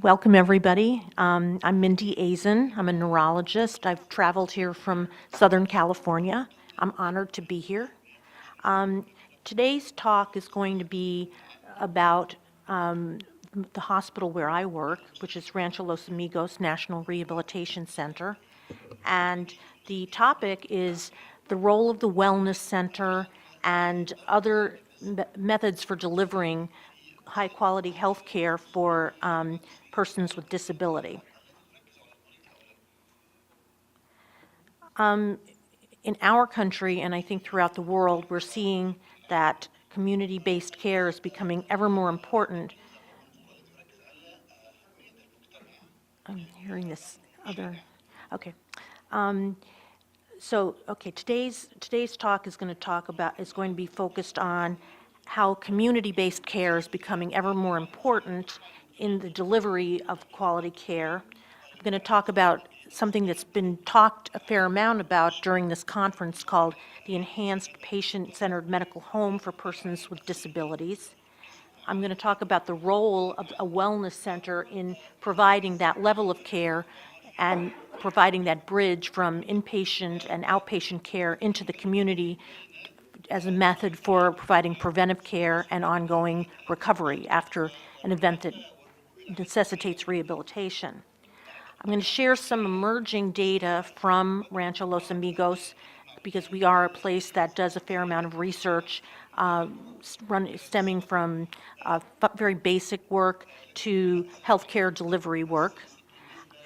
Welcome, everybody. I'm Mindi Eisen. I'm a neurologist. I've traveled here from Southern California. I'm honored to be here. Today's talk is going to be about the hospital where I work, which is Rancho Los Amigos National Rehabilitation Center. And the topic is the role of the Wellness Center and other methods for delivering high-quality health care for persons with disability. In our country, and I think throughout the world, we're seeing that community-based care is becoming ever more important. I'm hearing this other, okay. Today's talk is going to be focused on how community-based care is becoming ever more important in the delivery of quality care. I'm going to talk about something that's been talked a fair amount about during this conference called the Enhanced Patient-Centered Medical Home for Persons with Disabilities. I'm going to talk about the role of a wellness center in providing that level of care and providing that bridge from inpatient and outpatient care into the community as a method for providing preventive care and ongoing recovery after an event that necessitates rehabilitation. I'm going to share some emerging data from Rancho Los Amigos because we are a place that does a fair amount of research stemming from very basic work to healthcare delivery work.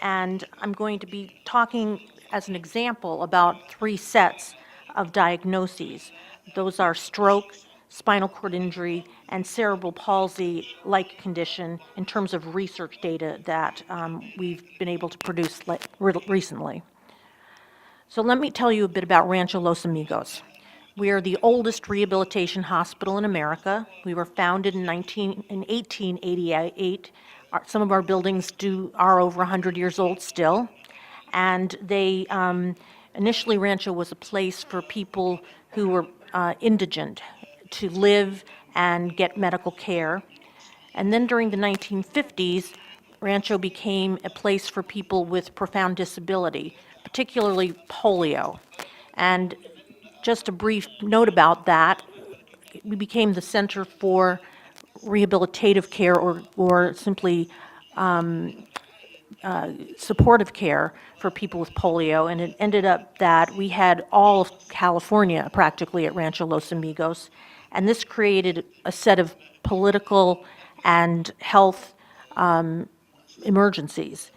And I'm going to be talking as an example about 3 sets of diagnoses. Those are stroke, spinal cord injury, and cerebral palsy-like condition in terms of research data that we've been able to produce recently. So let me tell you a bit about Rancho Los Amigos. We are the oldest rehabilitation hospital in America. We were founded in 1888. Some of our buildings are over 100 years old still. And they initially Rancho was a place for people who were indigent to live and get medical care. And then during the 1950s, Rancho became a place for people with profound disability, particularly polio. And just a brief note about that, we became the center for rehabilitative care or simply supportive care for people with polio, and it ended up that we had all of California practically at Rancho Los Amigos, and this created a set of political and health emergencies.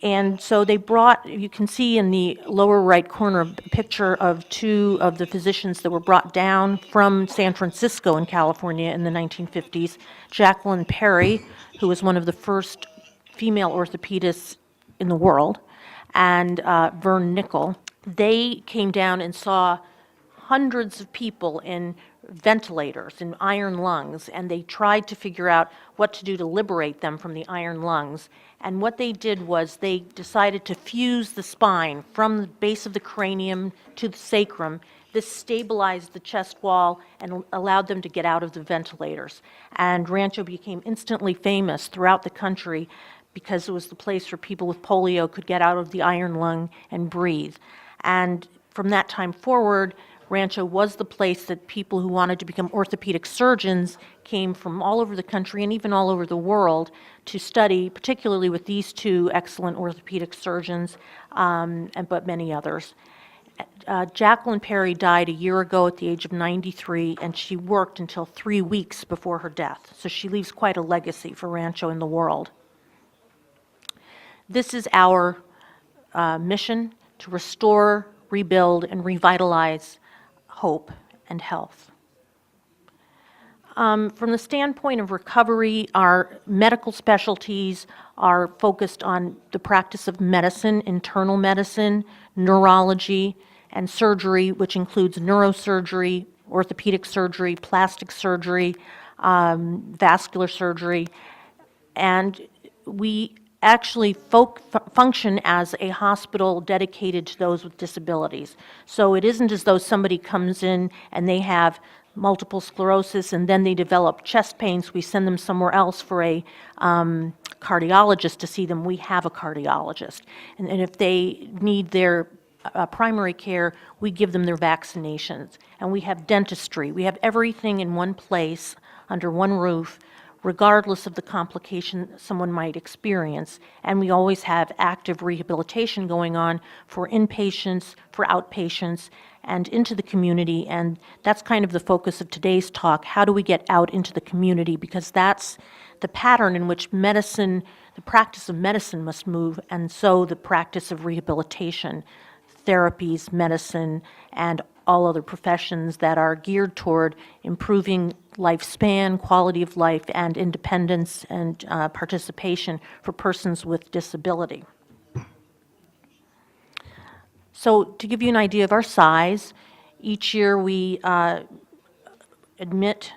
And so they brought, you can see in the lower right corner, a picture of 2 of the physicians that were brought down from San Francisco in California in the 1950s, Jacqueline Perry, who was one of the first female orthopedists in the world, and Vern Nickel. They came down and saw hundreds of people in ventilators, in iron lungs, and they tried to figure out what to do to liberate them from the iron lungs. And what they did was they decided to fuse the spine from the base of the cranium to the sacrum. This stabilized the chest wall and allowed them to get out of the ventilators. And Rancho became instantly famous throughout the country because it was the place where people with polio could get out of the iron lung and breathe. And from that time forward, Rancho was the place that people who wanted to become orthopedic surgeons came from all over the country and even all over the world to study, particularly with these 2 excellent orthopedic surgeons, but many others. Jacqueline Perry died a year ago at the age of 93, and she worked until 3 weeks before her death. So she leaves quite a legacy for Rancho in the world. This is our mission: to restore, rebuild, and revitalize hope and health. From the standpoint of recovery, our medical specialties are focused on the practice of medicine, internal medicine, neurology, and surgery, which includes neurosurgery, orthopedic surgery, plastic surgery, vascular surgery, and we actually function as a hospital dedicated to those with disabilities. So it isn't as though somebody comes in and they have multiple sclerosis, and then they develop chest pains, we send them somewhere else for a cardiologist to see them. We have a cardiologist. And if they need their primary care, we give them their vaccinations. And we have dentistry. We have everything in one place, under one roof, regardless of the complication someone might experience. And we always have active rehabilitation going on for inpatients, for outpatients, and into the community. And that's kind of the focus of today's talk. How do we get out into the community? Because that's the pattern in which medicine, the practice of medicine must move, and so the practice of rehabilitation, therapies, medicine, and all other professions that are geared toward improving lifespan, quality of life, and independence and participation for persons with disability. So to give you an idea of our size, each year we admit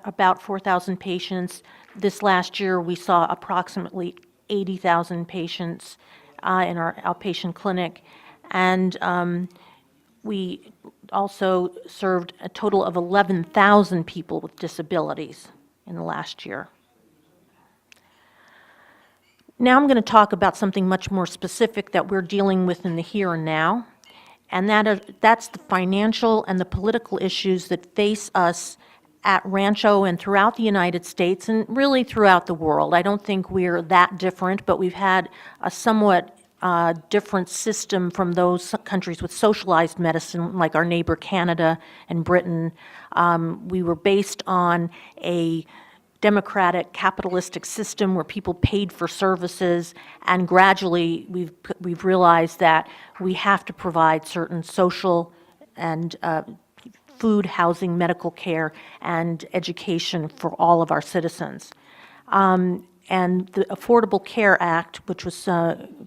about 4,000 patients. This last year we saw approximately 80,000 patients in our outpatient clinic, and we also served a total of 11,000 people with disabilities in the last year. Now I'm going to talk about something much more specific that we're dealing with in the here and now, and that's the financial and the political issues that face us at Rancho and throughout the United States and really throughout the world. I don't think we're that different, but we've had a somewhat different system from those countries with socialized medicine, like our neighbor Canada and Britain. We were based on a democratic capitalistic system where people paid for services, and gradually we've realized that we have to provide certain social and food, housing, medical care, and education for all of our citizens. And the Affordable Care Act, which was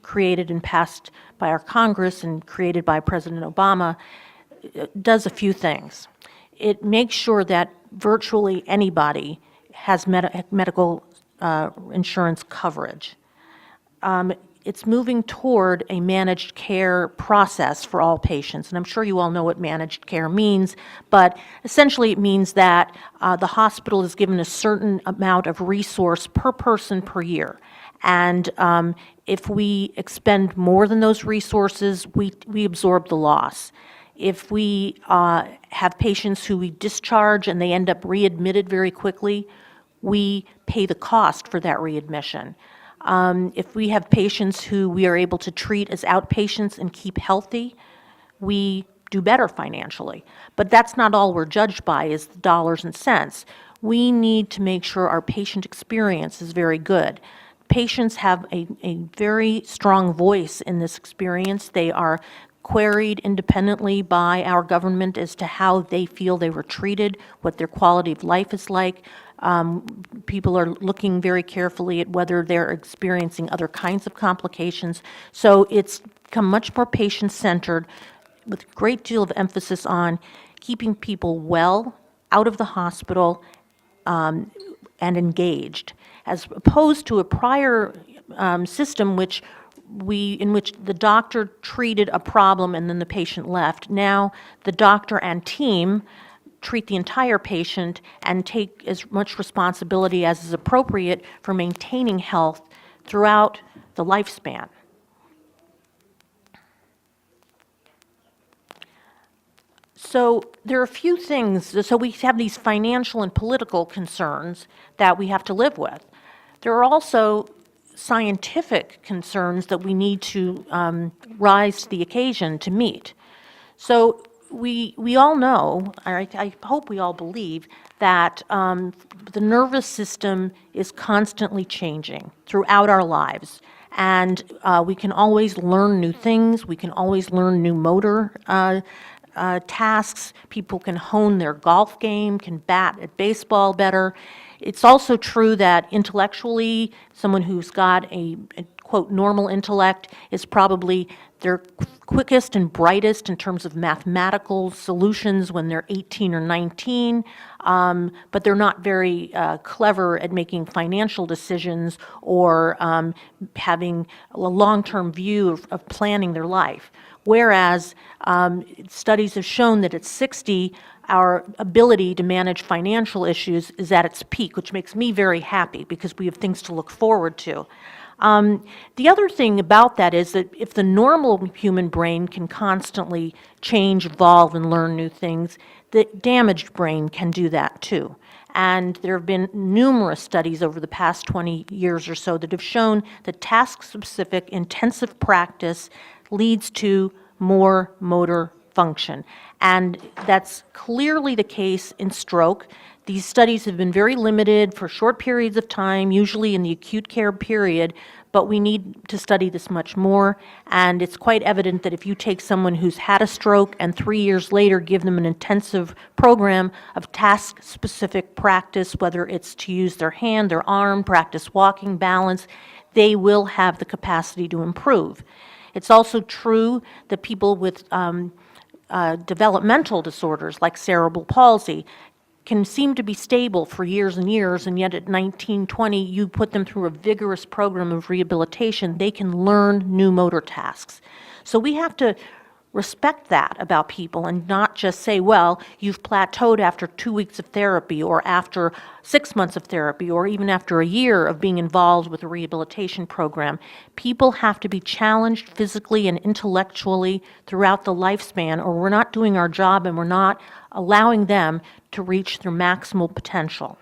created and passed by our Congress and created by President Obama, does a few things. It makes sure that virtually anybody has medical insurance coverage. It's moving toward a managed care process for all patients, and I'm sure you all know what managed care means, but essentially it means that the hospital is given a certain amount of resource per person per year, and if we expend more than those resources, we absorb the loss. If we have patients who we discharge and they end up readmitted very quickly, we pay the cost for that readmission. If we have patients who we are able to treat as outpatients and keep healthy, we do better financially. But that's not all we're judged by, is the dollars and cents. We need to make sure our patient experience is very good. Patients have a very strong voice in this experience. They are queried independently by our government as to how they feel they were treated, what their quality of life is like. People are looking very carefully at whether they're experiencing other kinds of complications. So it's become much more patient-centered with a great deal of emphasis on keeping people well, out of the hospital, and engaged, as opposed to a prior system in which the doctor treated a problem and then the patient left. Now the doctor and team treat the entire patient and take as much responsibility as is appropriate for maintaining health throughout the lifespan. So there are a few things. So we have these financial and political concerns that we have to live with. There are also scientific concerns that we need to rise to the occasion to meet. So we all know, I hope we all believe, that the nervous system is constantly changing throughout our lives. And we can always learn new things. We can always learn new motor tasks. People can hone their golf game, can bat at baseball better. It's also true that intellectually, someone who's got a quote, normal intellect is probably their quickest and brightest in terms of mathematical solutions when they're 18 or 19, but they're not very clever at making financial decisions or having a long-term view of planning their life. Whereas studies have shown that at 60, our ability to manage financial issues is at its peak, which makes me very happy because we have things to look forward to. The other thing about that is that if the normal human brain can constantly change, evolve, and learn new things, the damaged brain can do that too. And there have been numerous studies over the past 20 years or so that have shown that task-specific intensive practice leads to more motor function. And that's clearly the case in stroke. These studies have been very limited for short periods of time, usually in the acute care period, but we need to study this much more. And it's quite evident that if you take someone who's had a stroke and 3 years later give them an intensive program of task-specific practice, whether it's to use their hand, their arm, practice walking, balance, they will have the capacity to improve. It's also true that people with developmental disorders like cerebral palsy can seem to be stable for years and years, and yet at 19, 20, you put them through a vigorous program of rehabilitation, they can learn new motor tasks. So we have to respect that about people and not just say, well, you've plateaued after 2 weeks of therapy or after 6 months of therapy or even after a year of being involved with a rehabilitation program. People have to be challenged physically and intellectually throughout the lifespan, or we're not doing our job and we're not allowing them to reach their maximal potential.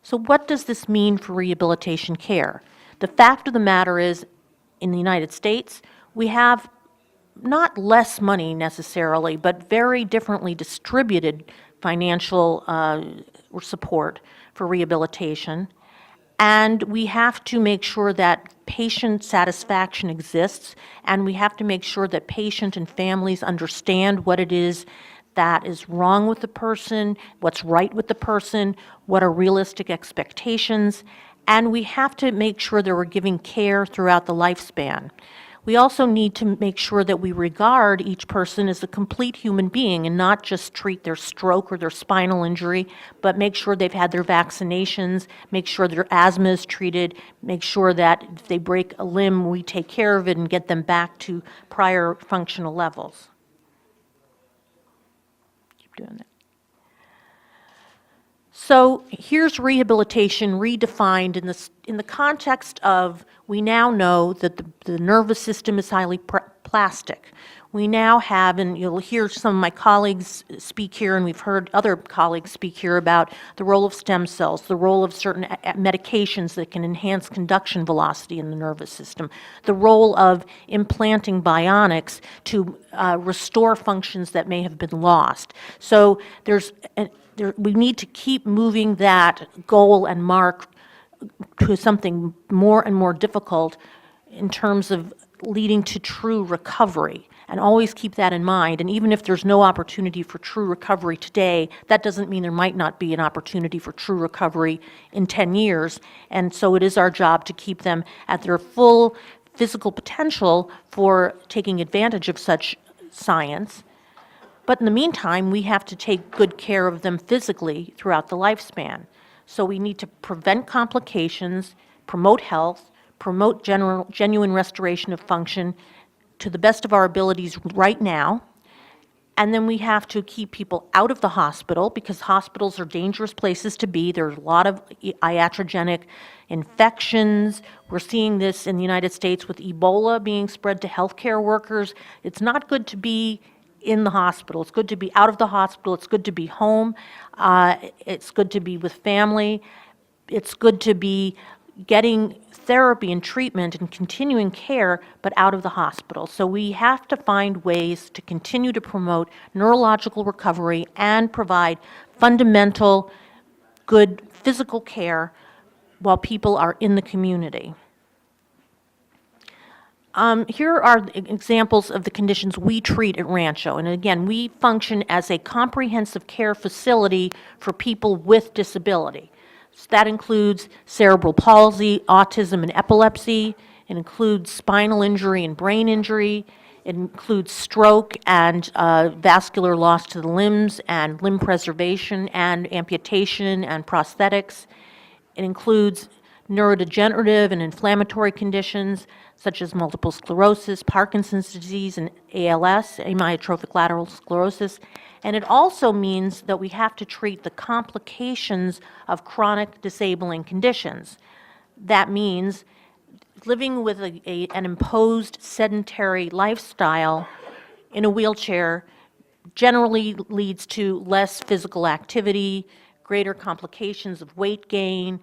So what does this mean for rehabilitation care? The fact of the matter is, in the United States, we have not less money necessarily, but very differently distributed financial support for rehabilitation. And we have to make sure that patient satisfaction exists, and we have to make sure that patient and families understand what it is that is wrong with the person, what's right with the person, what are realistic expectations, and we have to make sure that we're giving care throughout the lifespan. We also need to make sure that we regard each person as a complete human being and not just treat their stroke or their spinal injury, but make sure they've had their vaccinations, make sure their asthma is treated, make sure that if they break a limb, we take care of it and get them back to prior functional levels. Doing that. So here's rehabilitation redefined in the context of, we now know that the nervous system is highly plastic. We now have, and you'll hear some of my colleagues speak here, and we've heard other colleagues speak here about the role of stem cells, the role of certain medications that can enhance conduction velocity in the nervous system, the role of implanting bionics to restore functions that may have been lost. So we need to keep moving that goal and mark to something more and more difficult in terms of leading to true recovery. And always keep that in mind. And even if there's no opportunity for true recovery today, that doesn't mean there might not be an opportunity for true recovery in 10 years. And so it is our job to keep them at their full physical potential for taking advantage of such science. But in the meantime, we have to take good care of them physically throughout the lifespan. So we need to prevent complications, promote health, promote genuine restoration of function to the best of our abilities right now. And then we have to keep people out of the hospital, because hospitals are dangerous places to be. There's a lot of iatrogenic infections. We're seeing this in the United States with Ebola being spread to healthcare workers. It's not good to be in the hospital. It's good to be out of the hospital. It's good to be home. It's good to be with family. It's good to be getting therapy and treatment and continuing care, but out of the hospital. So we have to find ways to continue to promote neurological recovery and provide fundamental, good physical care while people are in the community. Here are examples of the conditions we treat at Rancho. And again, we function as a comprehensive care facility for people with disability. So that includes cerebral palsy, autism, and epilepsy. It includes spinal injury and brain injury. It includes stroke and vascular loss to the limbs and limb preservation and amputation and prosthetics. It includes neurodegenerative and inflammatory conditions such as multiple sclerosis, Parkinson's disease, and ALS, amyotrophic lateral sclerosis. And it also means that we have to treat the complications of chronic disabling conditions. That means living with an imposed sedentary lifestyle in a wheelchair generally leads to less physical activity, greater complications of weight gain.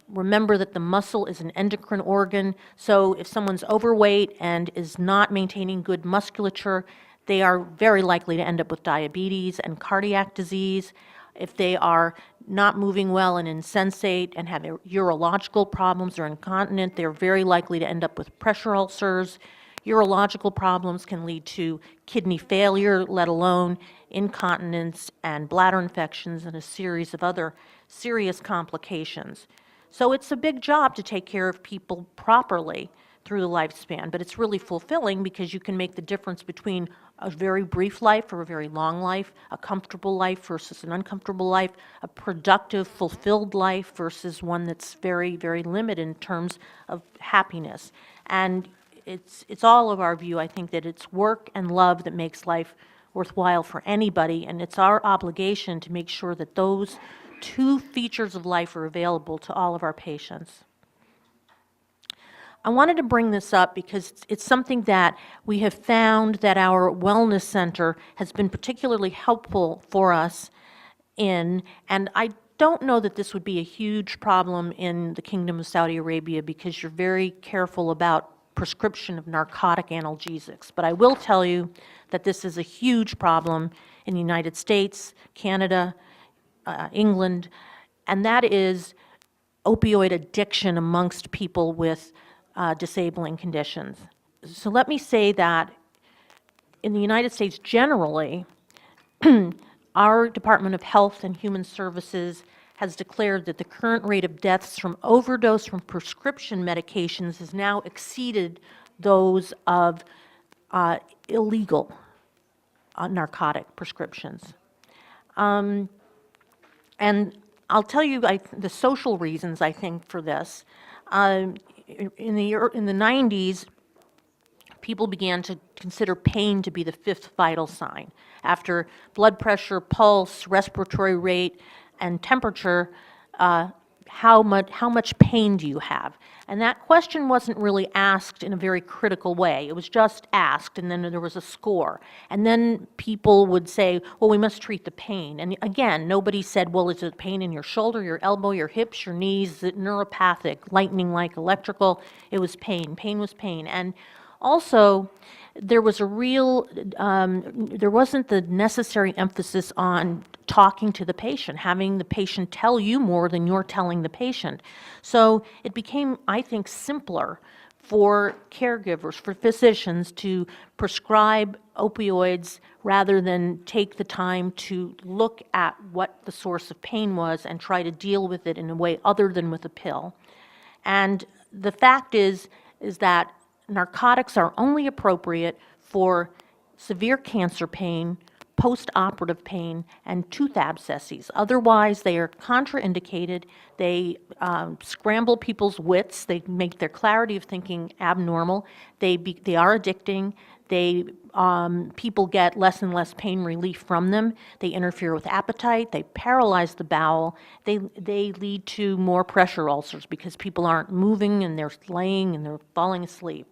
Remember that the muscle is an endocrine organ, so if someone's overweight and is not maintaining good musculature, they are very likely to end up with diabetes and cardiac disease. If they are not moving well and insensate and have urological problems or incontinent, they're very likely to end up with pressure ulcers. Urological problems can lead to kidney failure, let alone incontinence and bladder infections and a series of other serious complications. So it's a big job to take care of people properly through the lifespan, but it's really fulfilling because you can make the difference between a very brief life or a very long life, a comfortable life versus an uncomfortable life, a productive, fulfilled life versus one that's very, very limited in terms of happiness. And it's all of our view, I think, that it's work and love that makes life worthwhile for anybody, and it's our obligation to make sure that those two features of life are available to all of our patients. I wanted to bring this up because it's something that we have found that our wellness center has been particularly helpful for us in, and I don't know that this would be a huge problem in the Kingdom of Saudi Arabia because you're very careful about prescription of narcotic analgesics. But I will tell you that this is a huge problem in the United States, Canada, England, and that is opioid addiction amongst people with disabling conditions. So let me say that in the United States generally, our Department of Health and Human Services has declared that the current rate of deaths from overdose from prescription medications has now exceeded those of illegal narcotic prescriptions. And I'll tell you the social reasons, I think, for this. In the 90s, people began to consider pain to be the fifth vital sign. After blood pressure, pulse, respiratory rate, and temperature, how much pain do you have? And that question wasn't really asked in a very critical way. It was just asked, and then there was a score. And then people would say, well, we must treat the pain. And again, nobody said, well, is it pain in your shoulder, your elbow, your hips, your knees? Is it neuropathic, lightning-like, electrical? It was pain. Pain was pain. And also, there was a real, there wasn't the necessary emphasis on talking to the patient, having the patient tell you more than you're telling the patient. So it became, I think, simpler for caregivers, for physicians to prescribe opioids rather than take the time to look at what the source of pain was and try to deal with it in a way other than with a pill. And the fact is that narcotics are only appropriate for severe cancer pain, post-operative pain, and tooth abscesses. Otherwise, they are contraindicated. They scramble people's wits. They make their clarity of thinking abnormal. They are addicting. People get less and less pain relief from them. They interfere with appetite. They paralyze the bowel. They lead to more pressure ulcers because people aren't moving and they're laying and they're falling asleep.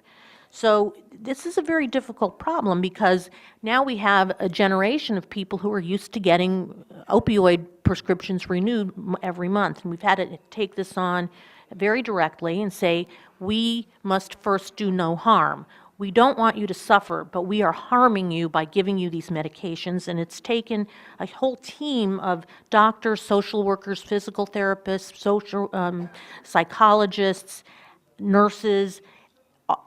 So this is a very difficult problem because now we have a generation of people who are used to getting opioid prescriptions renewed every month. And we've had to take this on very directly and say, we must first do no harm. We don't want you to suffer, but we are harming you by giving you these medications. And it's taken a whole team of doctors, social workers, physical therapists, psychologists, nurses.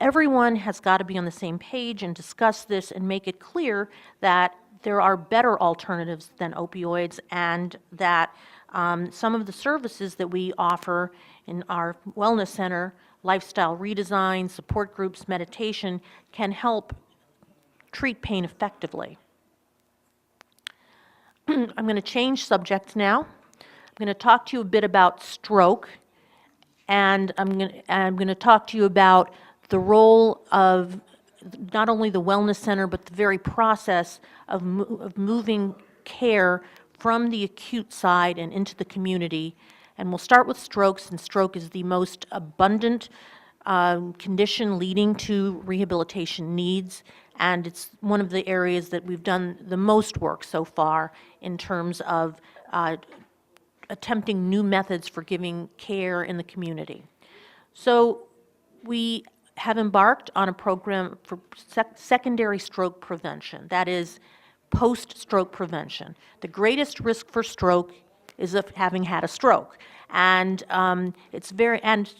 Everyone has got to be on the same page and discuss this and make it clear that there are better alternatives than opioids and that some of the services that we offer in our wellness center, lifestyle redesign, support groups, meditation, can help treat pain effectively. I'm going to change subjects now. I'm going to talk to you a bit about stroke And I'm going to talk to you about the role of not only the wellness center, but the very process of moving care from the acute side and into the community. And we'll start with strokes, and stroke is the most abundant condition leading to rehabilitation needs, and it's one of the areas that we've done the most work so far in terms of attempting new methods for giving care in the community. So we have embarked on a program for secondary stroke prevention, that is, post-stroke prevention. The greatest risk for stroke is of having had a stroke, and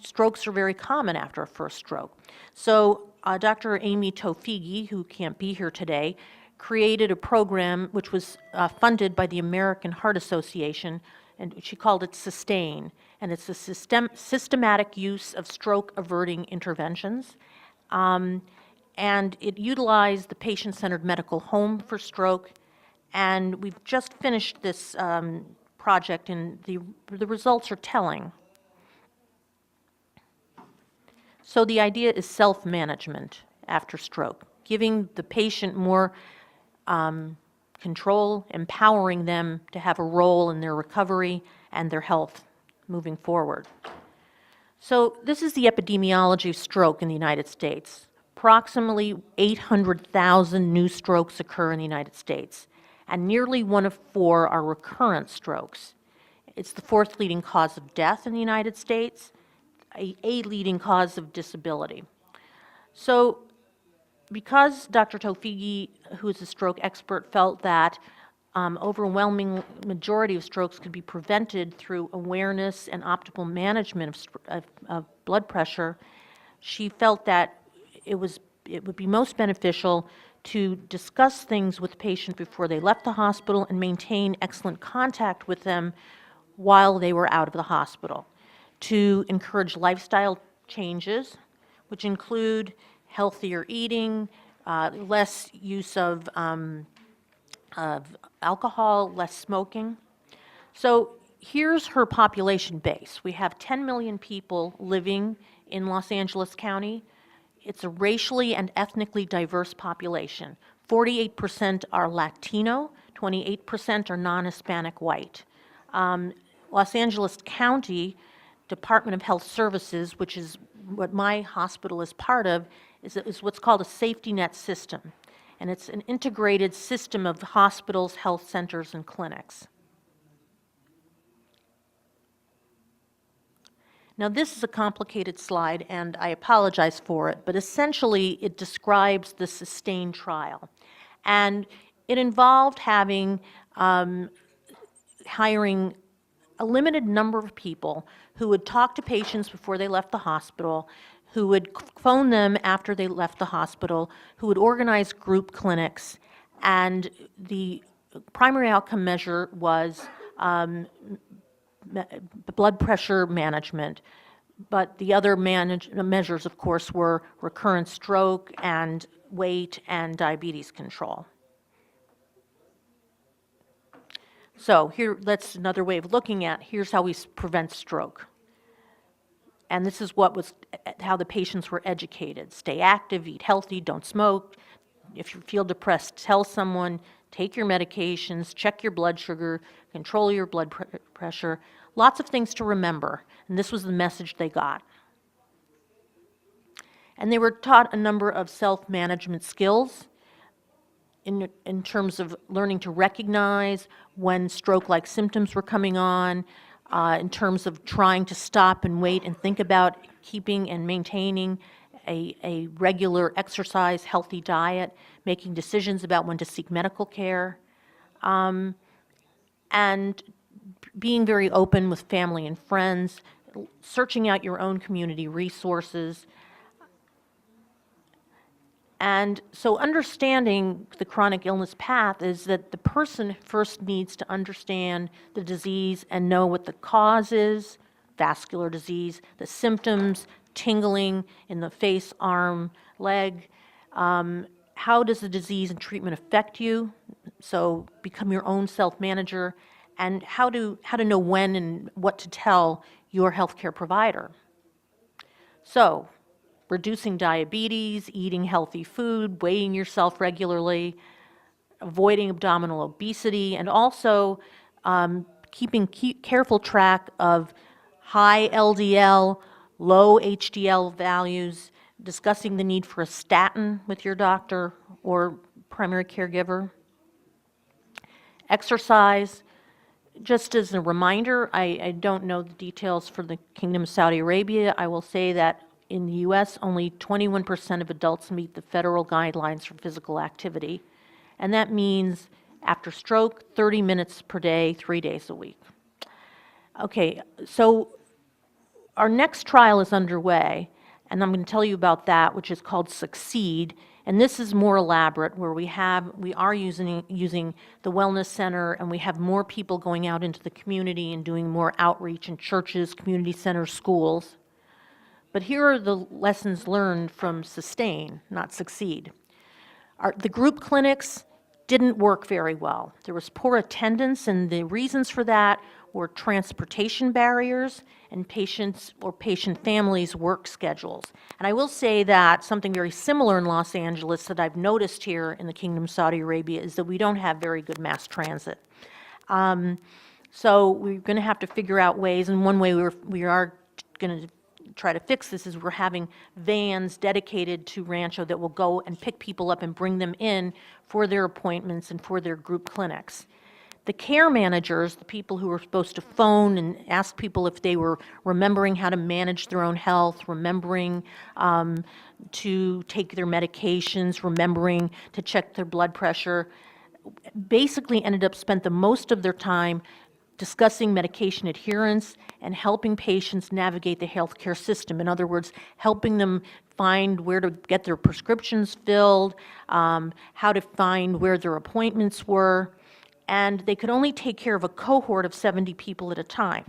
strokes are very common after a first stroke. So Dr. Amy Tofigi, who can't be here today, created a program which was funded by the American Heart Association, and she called it SUSTAIN, and it's a systematic use of stroke-averting interventions. And it utilized the patient-centered medical home for stroke, and we've just finished this project, and the results are telling. So the idea is self-management after stroke, giving the patient more control, empowering them to have a role in their recovery and their health moving forward. So this is the epidemiology of stroke in the United States. Approximately 800,000 new strokes occur in the United States, and nearly 1 of 4 are recurrent strokes. It's the 4th leading cause of death in the United States, a leading cause of disability. So because Dr. Tofigi, who is a stroke expert, felt that overwhelming majority of strokes could be prevented through awareness and optimal management of blood pressure, she felt that it would be most beneficial to discuss things with the patient before they left the hospital and maintain excellent contact with them while they were out of the hospital, to encourage lifestyle changes, which include healthier eating, less use of alcohol, less smoking. So here's her population base. We have 10 million people living in Los Angeles County. It's a racially and ethnically diverse population. 48% are Latino, 28% are non-Hispanic white. Los Angeles County Department of Health Services, which is what my hospital is part of, is what's called a safety net system. And it's an integrated system of hospitals, health centers, and clinics. Now, this is a complicated slide, and I apologize for it, but essentially it describes the SUSTAIN trial. And it involved hiring a limited number of people who would talk to patients before they left the hospital, who would phone them after they left the hospital, who would organize group clinics, and the primary outcome measure was blood pressure management, but the other measures, of course, were recurrent stroke and weight and diabetes control. So that's another way of looking at, here's how we prevent stroke. And this is how the patients were educated. Stay active, eat healthy, don't smoke. If you feel depressed, tell someone, take your medications, check your blood sugar, control your blood pressure. Lots of things to remember, and this was the message they got. And they were taught a number of self-management skills in terms of learning to recognize when stroke-like symptoms were coming on, in terms of trying to stop and wait and think about keeping and maintaining a regular exercise, healthy diet, making decisions about when to seek medical care, and being very open with family and friends, searching out your own community resources. And so understanding the chronic illness path is that the person first needs to understand the disease and know what the cause is, vascular disease, the symptoms, tingling in the face, arm, leg. How does the disease and treatment affect you? So become your own self-manager, and how to know when and what to tell your healthcare provider. So, reducing diabetes, eating healthy food, weighing yourself regularly, avoiding abdominal obesity, and also keeping careful track of high LDL, low HDL values, discussing the need for a statin with your doctor or primary caregiver. Exercise, just as a reminder, I don't know the details for the Kingdom of Saudi Arabia. I will say that in the U.S., only 21% of adults meet the federal guidelines for physical activity. And that means after stroke, 30 minutes per day, 3 days a week. Okay, so our next trial is underway, and I'm going to tell you about that, which is called Succeed. And this is more elaborate, where we are using the wellness center, and we have more people going out into the community and doing more outreach in churches, community centers, schools. But here are the lessons learned from Sustain, not Succeed. The group clinics didn't work very well. There was poor attendance, and the reasons for that were transportation barriers and patients or patient families' work schedules. And I will say that something very similar in Los Angeles that I've noticed here in the Kingdom of Saudi Arabia is that we don't have very good mass transit. So we're going to have to figure out ways, and one way we are going to try to fix this is we're having vans dedicated to Rancho that will go and pick people up and bring them in for their appointments and for their group clinics. The care managers, the people who were supposed to phone and ask people if they were remembering how to manage their own health, remembering to take their medications, remembering to check their blood pressure, basically spent the most of their time discussing medication adherence and helping patients navigate the healthcare system. In other words, helping them find where to get their prescriptions filled, how to find where their appointments were, and they could only take care of a cohort of 70 people at a time.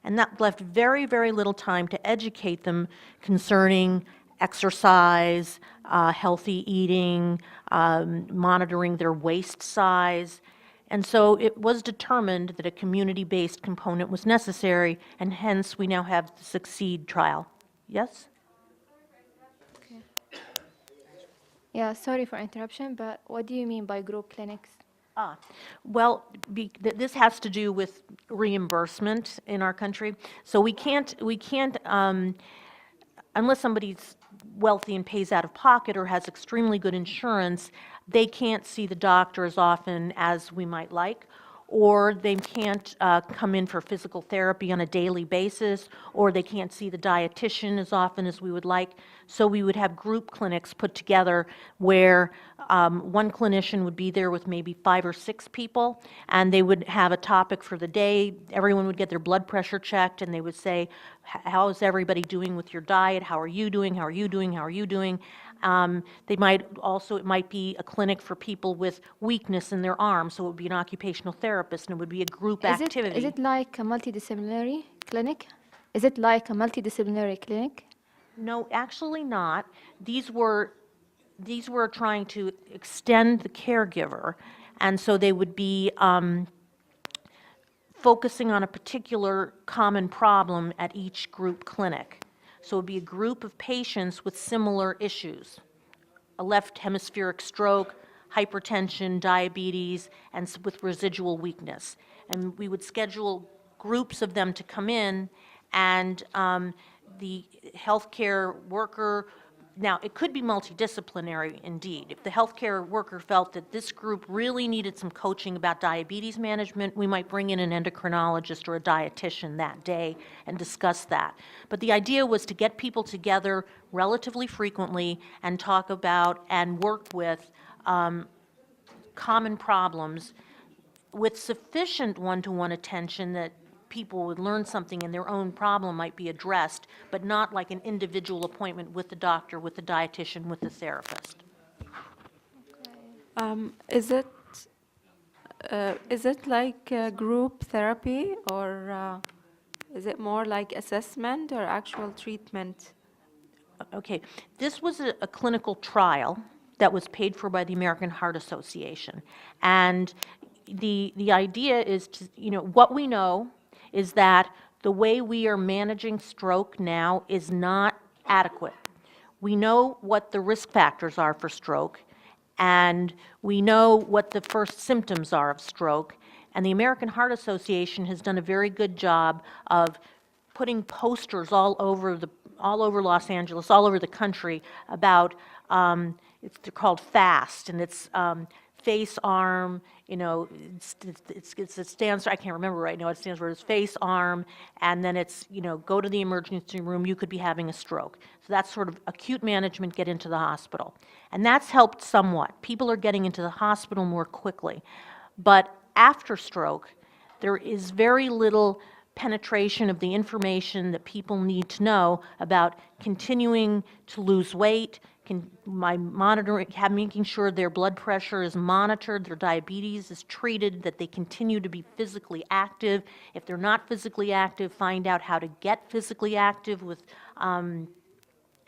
And that left very, very little time to educate them concerning exercise, healthy eating, monitoring their waist size. And so it was determined that a community-based component was necessary, and hence we now have the Succeed trial. Yes? Okay. Yeah, sorry for interruption, but what do you mean by group clinics? Well, this has to do with reimbursement in our country. So we can't, unless somebody's wealthy and pays out of pocket or has extremely good insurance, they can't see the doctor as often as we might like, or they can't come in for physical therapy on a daily basis, or they can't see the dietitian as often as we would like. So we would have group clinics put together where one clinician would be there with maybe 5 or 6 people, and they would have a topic for the day. Everyone would get their blood pressure checked, and they would say, how is everybody doing with your diet? How are you doing? How are you doing? How are you doing? It might be a clinic for people with weakness in their arms, so it would be an occupational therapist, and it would be a group activity. Is it like a multidisciplinary clinic? Is it like a multidisciplinary clinic? No, actually not. These were trying to extend the caregiver, and so they would be focusing on a particular common problem at each group clinic. So it would be a group of patients with similar issues, a left hemispheric stroke, hypertension, diabetes, and with residual weakness. And we would schedule groups of them to come in, and the healthcare worker, now it could be multidisciplinary indeed. If the healthcare worker felt that this group really needed some coaching about diabetes management, we might bring in an endocrinologist or a dietitian that day and discuss that. But the idea was to get people together relatively frequently and talk about and work with common problems with sufficient one-to-one attention that people would learn something and their own problem might be addressed, but not like an individual appointment with the doctor, with the dietitian, with the therapist. Is it like group therapy, or is it more like assessment or actual treatment? Okay, this was a clinical trial that was paid for by the American Heart Association. And the idea is to, what we know is that the way we are managing stroke now is not adequate. We know what the risk factors are for stroke, and we know what the first symptoms are of stroke. And the American Heart Association has done a very good job of putting posters all over Los Angeles, all over the country about, they're called FAST, and it's face, arm, you know, it stands for, I can't remember right now what it stands for, it's face, arm, and then it's, you know, go to the emergency room, you could be having a stroke. So that's sort of acute management, get into the hospital. And that's helped somewhat. People are getting into the hospital more quickly. But after stroke, there is very little penetration of the information that people need to know about continuing to lose weight, making sure their blood pressure is monitored, their diabetes is treated, that they continue to be physically active. If they're not physically active, find out how to get physically active with, you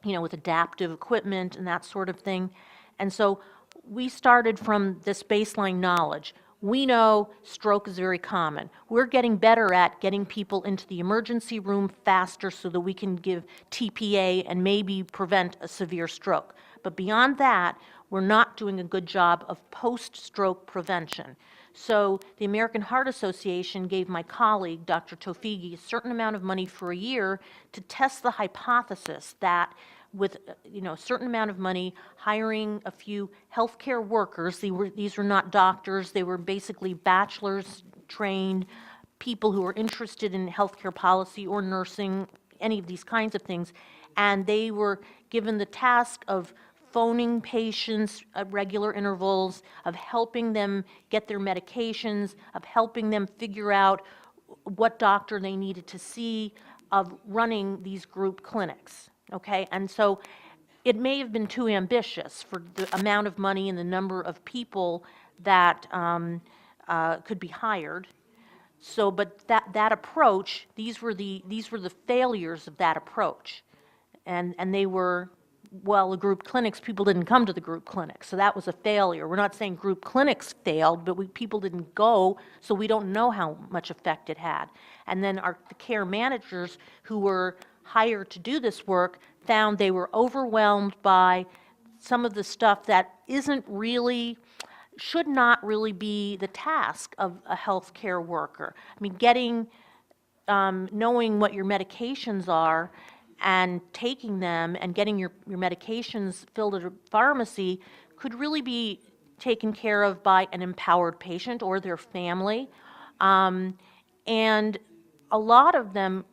know, with adaptive equipment and that sort of thing. And so we started from this baseline knowledge. We know stroke is very common. We're getting better at getting people into the emergency room faster so that we can give TPA and maybe prevent a severe stroke. But beyond that, we're not doing a good job of post-stroke prevention. So the American Heart Association gave my colleague, Dr. Tofigi, a certain amount of money for a year to test the hypothesis that with, you know, a certain amount of money, hiring a few healthcare workers. These were not doctors. They were basically bachelor's trained people who were interested in healthcare policy or nursing, any of these kinds of things. And they were given the task of phoning patients at regular intervals, of helping them get their medications, of helping them figure out what doctor they needed to see, of running these group clinics. Okay, and so it may have been too ambitious for the amount of money and the number of people that could be hired. So, but that approach, these were the failures of that approach, and they were, well, the group clinics, people didn't come to the group clinics, so that was a failure. We're not saying group clinics failed, but people didn't go, so we don't know how much effect it had. And then the care managers who were hired to do this work found they were overwhelmed by some of the stuff that should not really be the task of a healthcare worker. I mean, knowing what your medications are and taking them and getting your medications filled at a pharmacy could really be taken care of by an empowered patient or their family. And a lot of them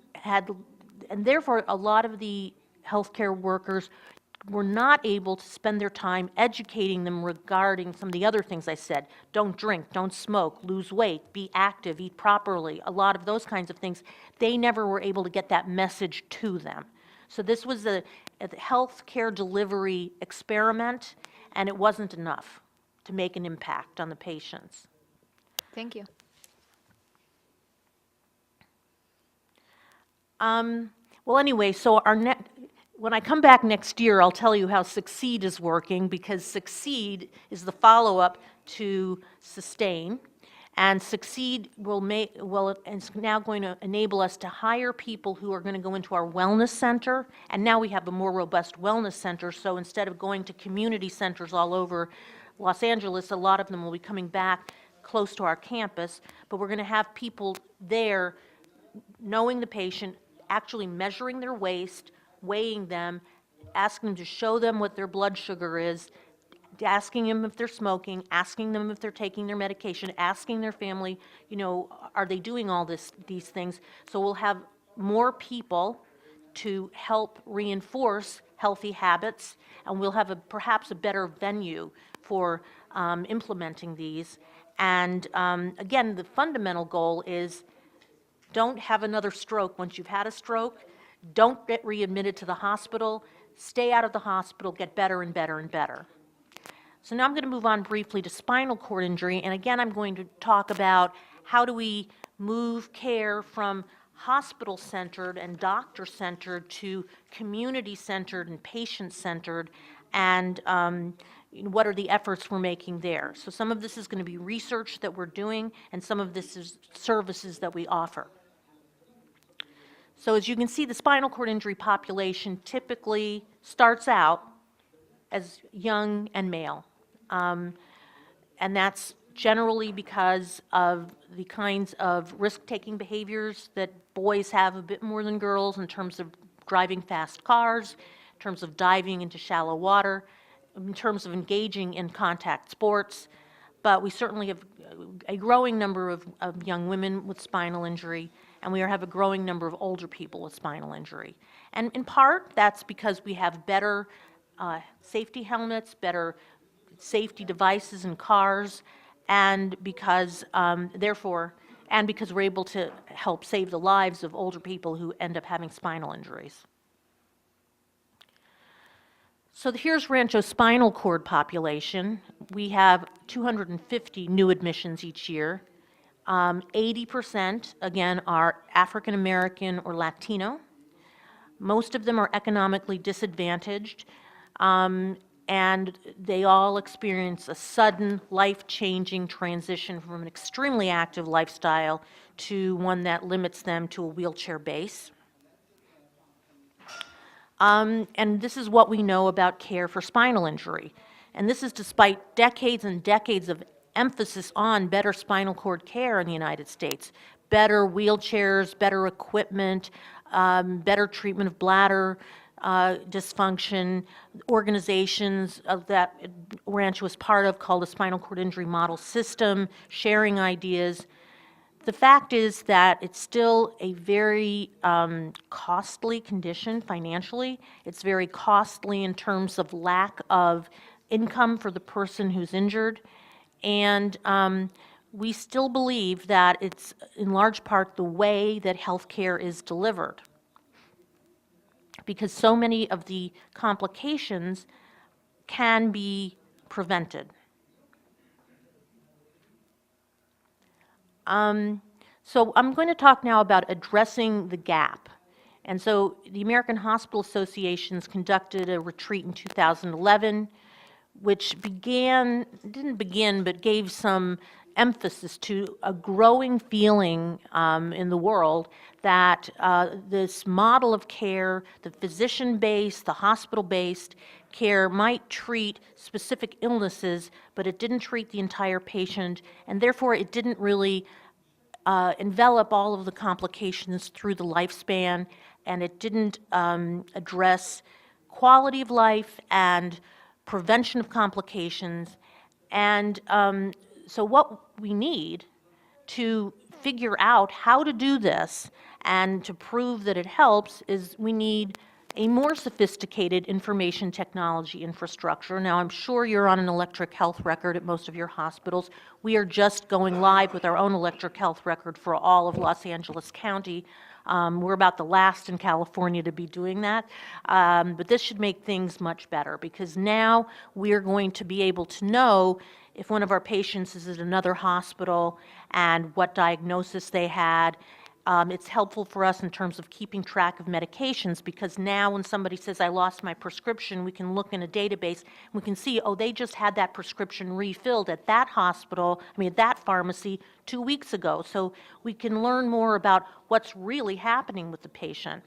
and therefore a lot of the healthcare workers were not able to spend their time educating them regarding some of the other things I said. Don't drink, don't smoke, lose weight, be active, eat properly, a lot of those kinds of things. They never were able to get that message to them. So this was a healthcare delivery experiment, and it wasn't enough to make an impact on the patients. Thank you. Well, anyway, so when I come back next year, I'll tell you how Succeed is working, because Succeed is the follow-up to Sustain, and Succeed is now going to enable us to hire people who are going to go into our wellness center, and now we have a more robust wellness center, so instead of going to community centers all over Los Angeles, a lot of them will be coming back close to our campus, but we're going to have people there knowing the patient, actually measuring their waist, weighing them, asking them to show them what their blood sugar is, asking them if they're smoking, asking them if they're taking their medication, asking their family, you know, are they doing all these things? So we'll have more people to help reinforce healthy habits, and we'll have perhaps a better venue for implementing these. And again, the fundamental goal is don't have another stroke once you've had a stroke. Don't get readmitted to the hospital. Stay out of the hospital, get better and better and better. So now I'm going to move on briefly to spinal cord injury, and again I'm going to talk about how do we move care from hospital-centered and doctor-centered to community-centered and patient-centered, and what are the efforts we're making there. So some of this is going to be research that we're doing, and some of this is services that we offer. So as you can see, the spinal cord injury population typically starts out as young and male. And that's generally because of the kinds of risk-taking behaviors that boys have a bit more than girls in terms of driving fast cars, in terms of diving into shallow water, in terms of engaging in contact sports. But we certainly have a growing number of young women with spinal injury, and we have a growing number of older people with spinal injury. And in part, that's because we have better safety helmets, better safety devices in cars, and because, therefore, and because we're able to help save the lives of older people who end up having spinal injuries. So here's Rancho's spinal cord population. We have 250 new admissions each year. 80%, again, are African American or Latino. Most of them are economically disadvantaged, and they all experience a sudden, life-changing transition from an extremely active lifestyle to one that limits them to a wheelchair base. And this is what we know about care for spinal injury. And this is despite decades and decades of emphasis on better spinal cord care in the United States. Better wheelchairs, better equipment, better treatment of bladder dysfunction, organizations that Rancho was part of called the Spinal Cord Injury Model System, sharing ideas. The fact is that it's still a very costly condition financially. It's very costly in terms of lack of income for the person who's injured. And we still believe that it's in large part the way that healthcare is delivered, because so many of the complications can be prevented. So I'm going to talk now about addressing the gap. And so the American Hospital Associations conducted a retreat in 2011, which didn't begin, but gave some emphasis to a growing feeling in the world that this model of care, the physician-based, the hospital-based care might treat specific illnesses, but it didn't treat the entire patient, and therefore it didn't really envelop all of the complications through the lifespan, and it didn't address quality of life and prevention of complications. And so what we need to figure out how to do this and to prove that it helps is we need a more sophisticated information technology infrastructure. Now, I'm sure you're on an electric health record at most of your hospitals. We are just going live with our own electric health record for all of Los Angeles County. We're about the last in California to be doing that. But this should make things much better, because now we're going to be able to know if one of our patients is at another hospital and what diagnosis they had. It's helpful for us in terms of keeping track of medications, because now when somebody says, I lost my prescription, we can look in a database and we can see, oh, they just had that prescription refilled at that hospital, at that pharmacy 2 weeks ago. So we can learn more about what's really happening with the patient.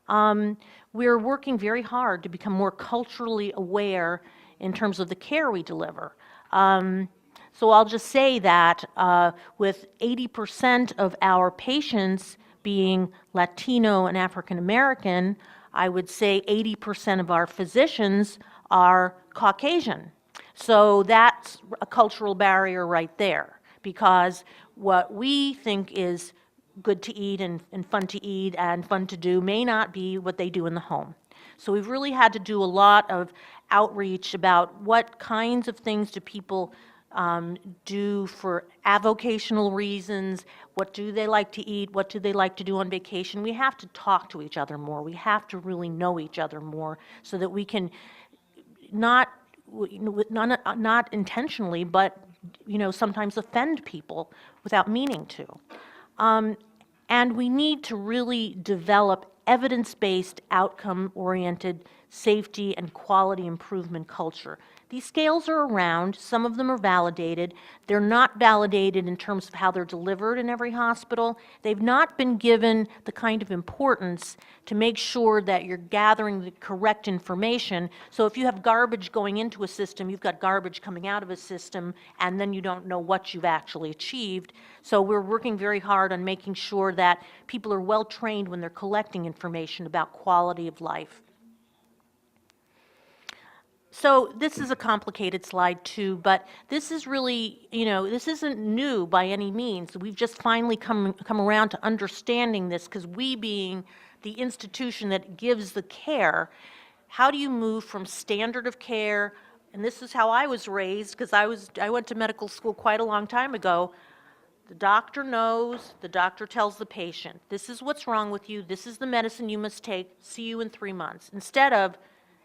We're working very hard to become more culturally aware in terms of the care we deliver. So I'll just say that with 80% of our patients being Latino and African American, I would say 80% of our physicians are Caucasian. So that's a cultural barrier right there, because what we think is good to eat and fun to eat and fun to do may not be what they do in the home. So we've really had to do a lot of outreach about what kinds of things do people do for avocational reasons, what do they like to eat, what do they like to do on vacation. We have to talk to each other more. We have to really know each other more so that we can not intentionally, but sometimes offend people without meaning to. And we need to really develop evidence-based, outcome-oriented safety and quality improvement culture. These scales are around, some of them are validated. They're not validated in terms of how they're delivered in every hospital. They've not been given the kind of importance to make sure that you're gathering the correct information. So if you have garbage going into a system, you've got garbage coming out of a system, and then you don't know what you've actually achieved. So we're working very hard on making sure that people are well trained when they're collecting information about quality of life. So this is a complicated slide too, but this is really, this isn't new by any means. We've just finally come around to understanding this, because we, being the institution that gives the care, how do you move from standard of care, and this is how I was raised, because I went to medical school quite a long time ago. The doctor knows, the doctor tells the patient, this is what's wrong with you, this is the medicine you must take, see you in 3 months. Instead of,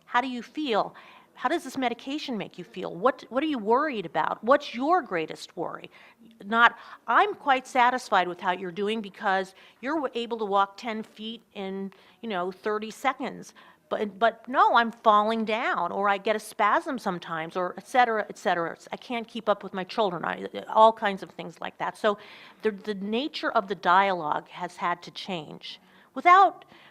how do you feel? How does this medication make you feel? What are you worried about? What's your greatest worry? Not, I'm quite satisfied with how you're doing because you're able to walk 10 feet in, 30 seconds. But no, I'm falling down, or I get a spasm sometimes, or et cetera, et cetera. I can't keep up with my children, all kinds of things like that. So the nature of the dialogue has had to change.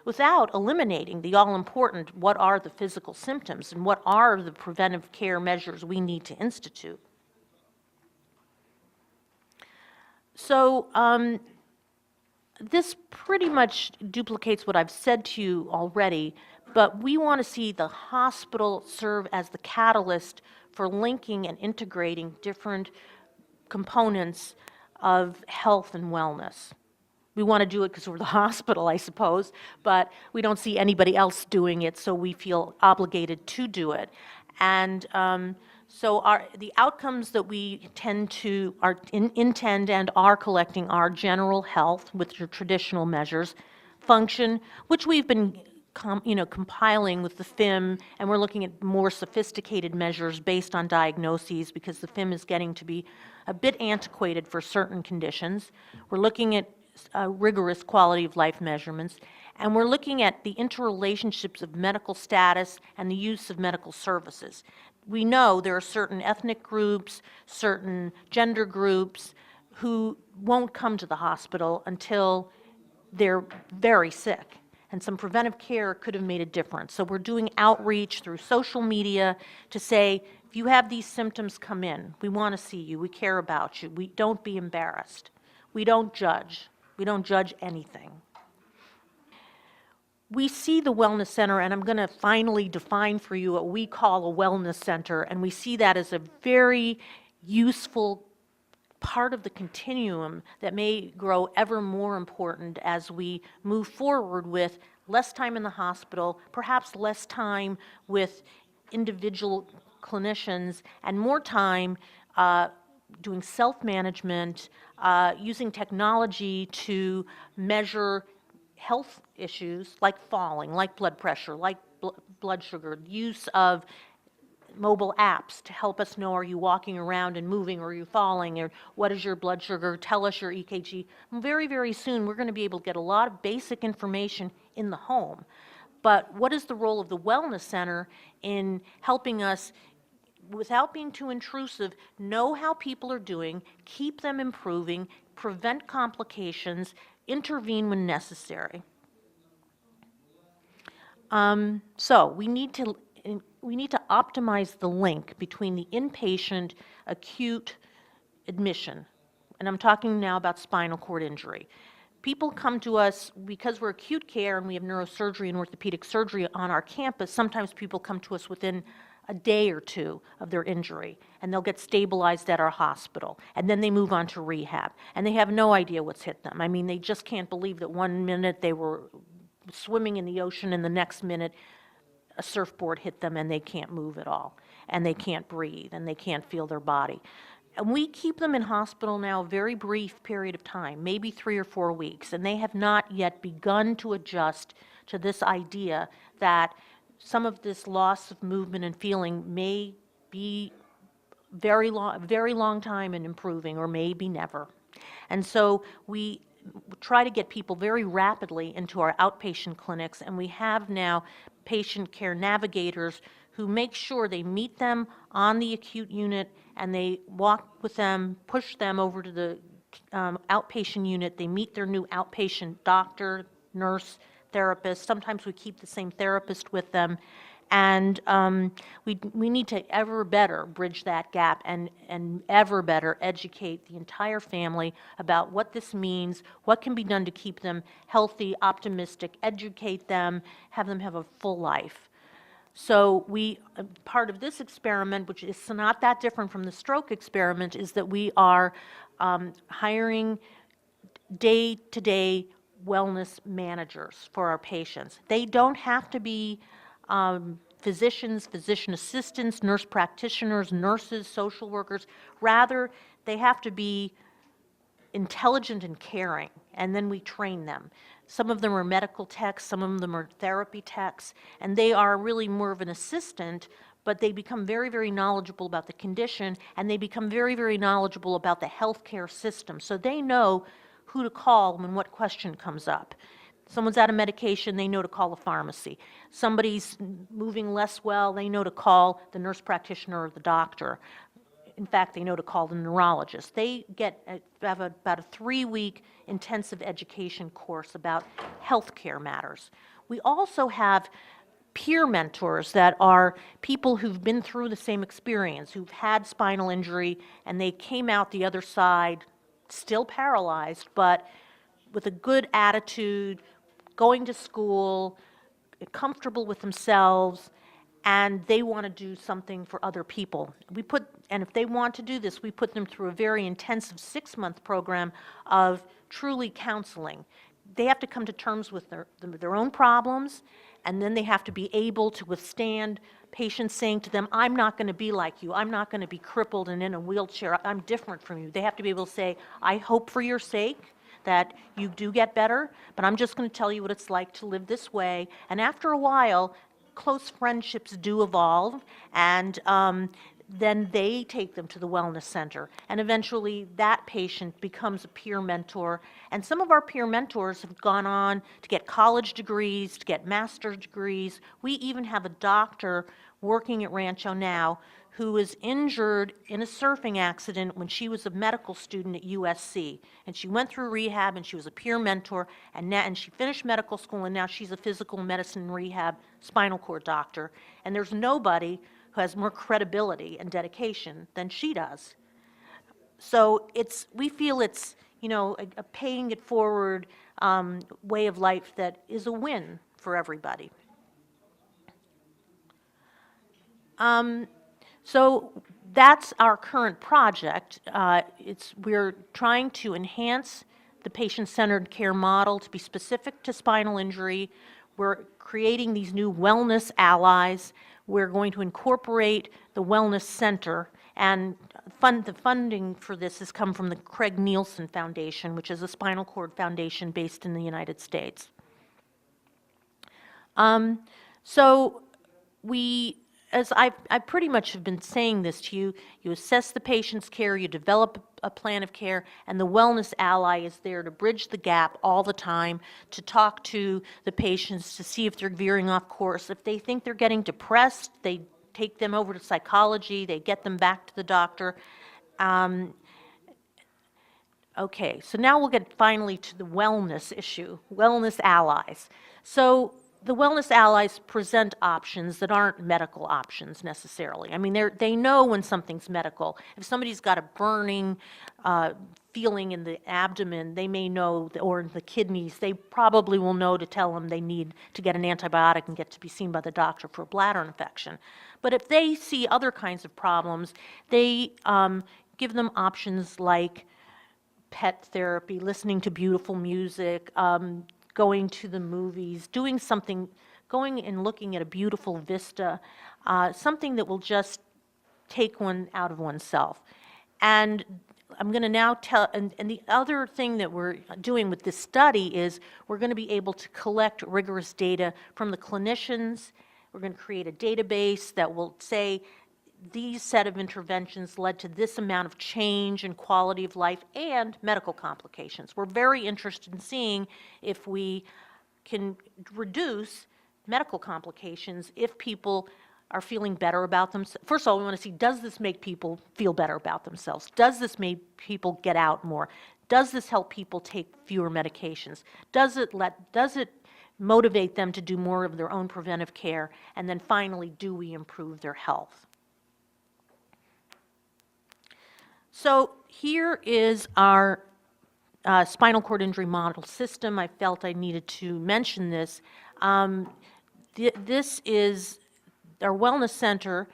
Without eliminating the all-important, what are the physical symptoms and what are the preventive care measures we need to institute. So this pretty much duplicates what I've said to you already, but we want to see the hospital serve as the catalyst for linking and integrating different components of health and wellness. We want to do it because we're the hospital, I suppose, but we don't see anybody else doing it, so we feel obligated to do it. And so the outcomes that we intend and are collecting are general health with your traditional measures, function, which we've been compiling with the FIM, and we're looking at more sophisticated measures based on diagnoses, because the FIM is getting to be a bit antiquated for certain conditions. We're looking at rigorous quality of life measurements, and we're looking at the interrelationships of medical status and the use of medical services. We know there are certain ethnic groups, certain gender groups who won't come to the hospital until they're very sick, and some preventive care could have made a difference. So we're doing outreach through social media to say, if you have these symptoms, come in. We want to see you. We care about you. Don't be embarrassed. We don't judge. We don't judge anything. We see the wellness center, and I'm going to finally define for you what we call a wellness center, and we see that as a very useful part of the continuum that may grow ever more important as we move forward with less time in the hospital, perhaps less time with individual clinicians, and more time doing self-management, using technology to measure health issues like falling, like blood pressure, like blood sugar, use of mobile apps to help us know, are you walking around and moving, or are you falling, or what is your blood sugar, tell us your EKG. Very, very soon we're going to be able to get a lot of basic information in the home. But what is the role of the wellness center in helping us, without being too intrusive, know how people are doing, keep them improving, prevent complications, intervene when necessary? So we need to optimize the link between the inpatient acute admission, and I'm talking now about spinal cord injury. People come to us because we're acute care and we have neurosurgery and orthopedic surgery on our campus. Sometimes people come to us within a day or two of their injury, and they'll get stabilized at our hospital, and then they move on to rehab, and they have no idea what's hit them. I mean, they just can't believe that one minute they were swimming in the ocean and the next minute a surfboard hit them and they can't move at all, and they can't breathe, and they can't feel their body. And we keep them in hospital now a very brief period of time, maybe 3 or 4 weeks, and they have not yet begun to adjust to this idea that some of this loss of movement and feeling may be very long time in improving, or maybe never. And so we try to get people very rapidly into our outpatient clinics, and we have now patient care navigators who make sure they meet them on the acute unit and they walk with them, push them over to the outpatient unit. They meet their new outpatient doctor, nurse, therapist. Sometimes we keep the same therapist with them. And we need to ever better bridge that gap and ever better educate the entire family about what this means, what can be done to keep them healthy, optimistic, educate them, have them have a full life. So part of this experiment, which is not that different from the stroke experiment, is that we are hiring day-to-day wellness managers for our patients. They don't have to be physicians, physician assistants, nurse practitioners, nurses, social workers. Rather, they have to be intelligent and caring, and then we train them. Some of them are medical techs, some of them are therapy techs, and they are really more of an assistant, but they become very, very knowledgeable about the condition, and they become very, very knowledgeable about the healthcare system. So they know who to call when what question comes up. Someone's out of medication, they know to call the pharmacy. Somebody's moving less well, they know to call the nurse practitioner or the doctor. In fact, they know to call the neurologist. They have about a 3-week intensive education course about healthcare matters. We also have peer mentors that are people who've been through the same experience, who've had spinal injury, and they came out the other side still paralyzed, but with a good attitude, going to school, comfortable with themselves, and they want to do something for other people. And if they want to do this, we put them through a very intensive 6-month program of truly counseling. They have to come to terms with their own problems, and then they have to be able to withstand patients saying to them, I'm not going to be like you. I'm not going to be crippled and in a wheelchair. I'm different from you. They have to be able to say, I hope for your sake that you do get better, but I'm just going to tell you what it's like to live this way. And after a while, close friendships do evolve, and then they take them to the wellness center. And eventually, that patient becomes a peer mentor. And some of our peer mentors have gone on to get college degrees, to get master's degrees. We even have a doctor working at Rancho now who was injured in a surfing accident when she was a medical student at USC. And she went through rehab, and she was a peer mentor, and she finished medical school, and now she's a physical medicine rehab spinal cord doctor. And there's nobody who has more credibility and dedication than she does. So we feel it's, a paying it forward way of life that is a win for everybody. So that's our current project. We're trying to enhance the patient-centered care model to be specific to spinal injury. We're creating these new wellness allies. We're going to incorporate the wellness center, and the funding for this has come from the Craig Nielsen Foundation, which is a spinal cord foundation based in the United States. As I pretty much have been saying this to you, you assess the patient's care, you develop a plan of care, and the wellness ally is there to bridge the gap all the time, to talk to the patients, to see if they're veering off course. If they think they're getting depressed, they take them over to psychology, they get them back to the doctor. Okay, so now we'll get finally to the wellness issue, wellness allies. So the wellness allies present options that aren't medical options necessarily. I mean, they know when something's medical. If somebody's got a burning feeling in the abdomen, they may know, or in the kidneys, they probably will know to tell them they need to get an antibiotic and get to be seen by the doctor for a bladder infection. But if they see other kinds of problems, they give them options like pet therapy, listening to beautiful music, going to the movies, doing something, going and looking at a beautiful vista, something that will just take one out of oneself. And I'm going to now tell, and the other thing that we're doing with this study is we're going to be able to collect rigorous data from the clinicians. We're going to create a database that will say these set of interventions led to this amount of change in quality of life and medical complications. We're very interested in seeing if we can reduce medical complications if people are feeling better about themselves. First of all, we want to see, does this make people feel better about themselves? Does this make people get out more? Does this help people take fewer medications? Does it motivate them to do more of their own preventive care? And then finally, do we improve their health? So here is our spinal cord injury model system. I felt I needed to mention this. This is, our wellness center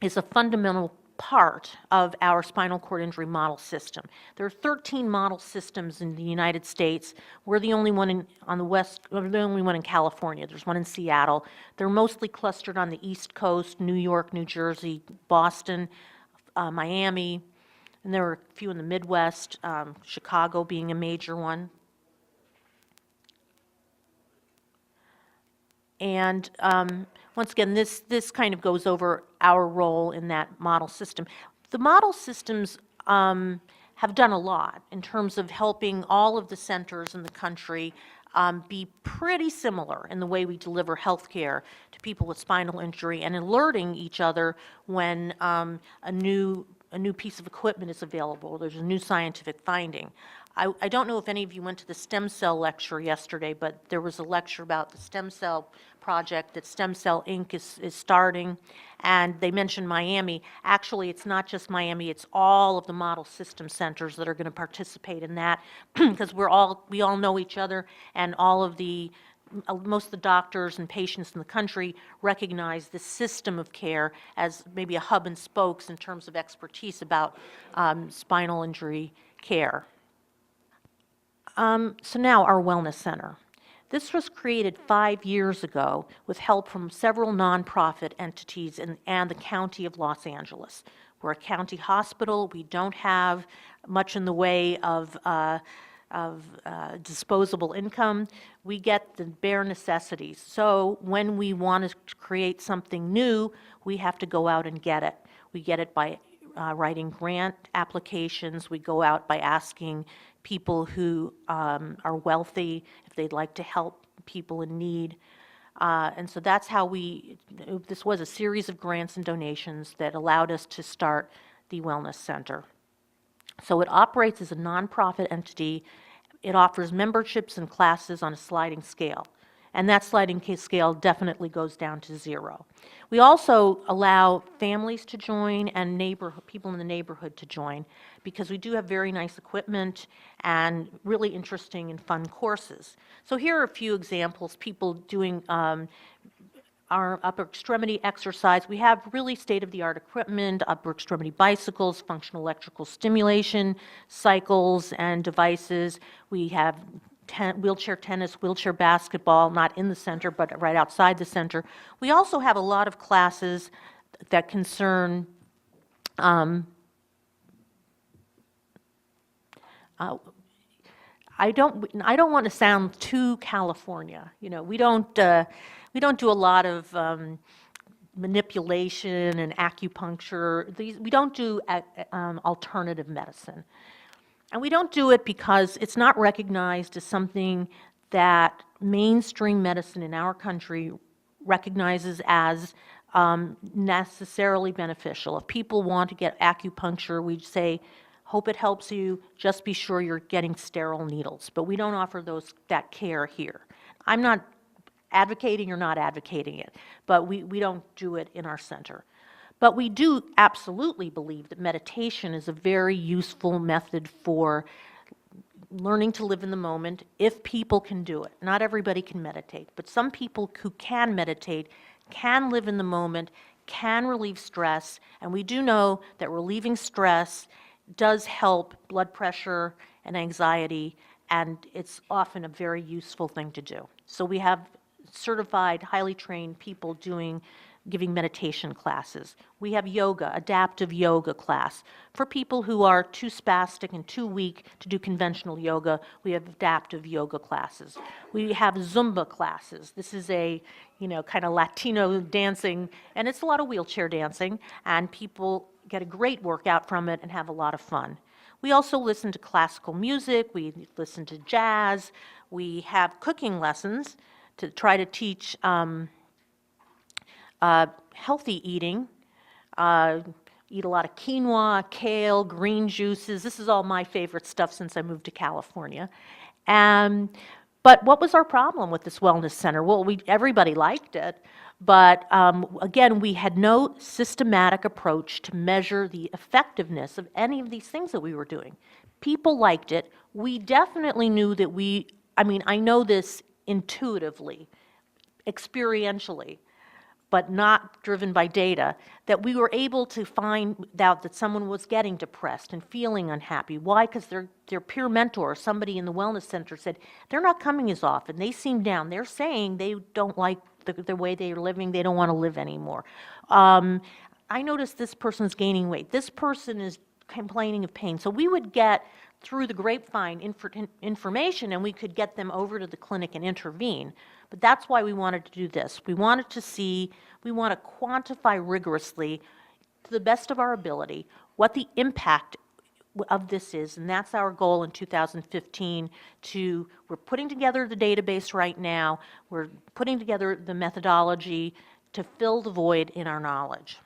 is a fundamental part of our spinal cord injury model system. There are 13 model systems in the United States. We're the only one on the West, we're the only one in California. There's one in Seattle. They're mostly clustered on the East Coast, New York, New Jersey, Boston, Miami, and there are a few in the Midwest, Chicago being a major one. And once again, this kind of goes over our role in that model system. The model systems have done a lot in terms of helping all of the centers in the country be pretty similar in the way we deliver health care to people with spinal injury and alerting each other when a new piece of equipment is available. There's a new scientific finding. I don't know if any of you went to the stem cell lecture yesterday, but there was a lecture about the stem cell project that Stem Cell Inc. is starting, and they mentioned Miami. Actually, it's not just Miami, it's all of the model system centers that are going to participate in that because we all know each other, and all of the most of the doctors and patients in the country recognize this system of care as maybe a hub and spokes in terms of expertise about spinal injury care. So now our wellness center. This was created 5 years ago with help from several nonprofit entities and the County of Los Angeles. We're a county hospital. We don't have much in the way of disposable income. We get the bare necessities. So when we want to create something new, we have to go out and get it. We get it by writing grant applications. We go out by asking people who are wealthy if they'd like to help people in need. And so that's how this was a series of grants and donations that allowed us to start the Wellness Center. So it operates as a nonprofit entity. It offers memberships and classes on a sliding scale. And that sliding scale definitely goes down to 0. We also allow families to join and people in the neighborhood to join because we do have very nice equipment and really interesting and fun courses. So here are a few examples, people doing our upper extremity exercise. We have really state-of-the-art equipment, upper extremity bicycles, functional electrical stimulation, cycles and devices. We have wheelchair tennis, wheelchair basketball, not in the center, but right outside the center. We also have a lot of classes that concern I don't want to sound too California. You know, we don't do a lot of manipulation and acupuncture. We don't do alternative medicine. And we don't do it because it's not recognized as something that mainstream medicine in our country recognizes as necessarily beneficial. If people want to get acupuncture, we say, hope it helps you, just be sure you're getting sterile needles. But we don't offer that care here. I'm not advocating or not advocating it, but we don't do it in our center. But we do absolutely believe that meditation is a very useful method for learning to live in the moment if people can do it. Not everybody can meditate, but some people who can meditate can live in the moment, can relieve stress, and we do know that relieving stress does help blood pressure and anxiety, and it's often a very useful thing to do. So we have certified, highly trained people giving meditation classes. We have yoga, adaptive yoga class. For people who are too spastic and too weak to do conventional yoga, we have adaptive yoga classes. We have Zumba classes. This is a, kind of Latino dancing, and it's a lot of wheelchair dancing, and people get a great workout from it and have a lot of fun. We also listen to classical music, we listen to jazz, we have cooking lessons to try to teach healthy eating, eat a lot of quinoa, kale, green juices. This is all my favorite stuff since I moved to California. But what was our problem with this wellness center? Well, everybody liked it, but again, we had no systematic approach to measure the effectiveness of any of these things that we were doing. People liked it. We definitely knew that I know this intuitively, experientially, but not driven by data, that we were able to find out that someone was getting depressed and feeling unhappy. Why? Because their peer mentor, somebody in the wellness center, said, they're not coming as often, they seem down, they're saying they don't like the way they're living, they don't want to live anymore. I noticed this person's gaining weight, this person is complaining of pain. So we would get, through the grapevine, information, and we could get them over to the clinic and intervene. But that's why we wanted to do this. We want to quantify rigorously, to the best of our ability, what the impact of this is, and that's our goal in 2015. We're putting together the database right now, we're putting together the methodology to fill the void in our knowledge.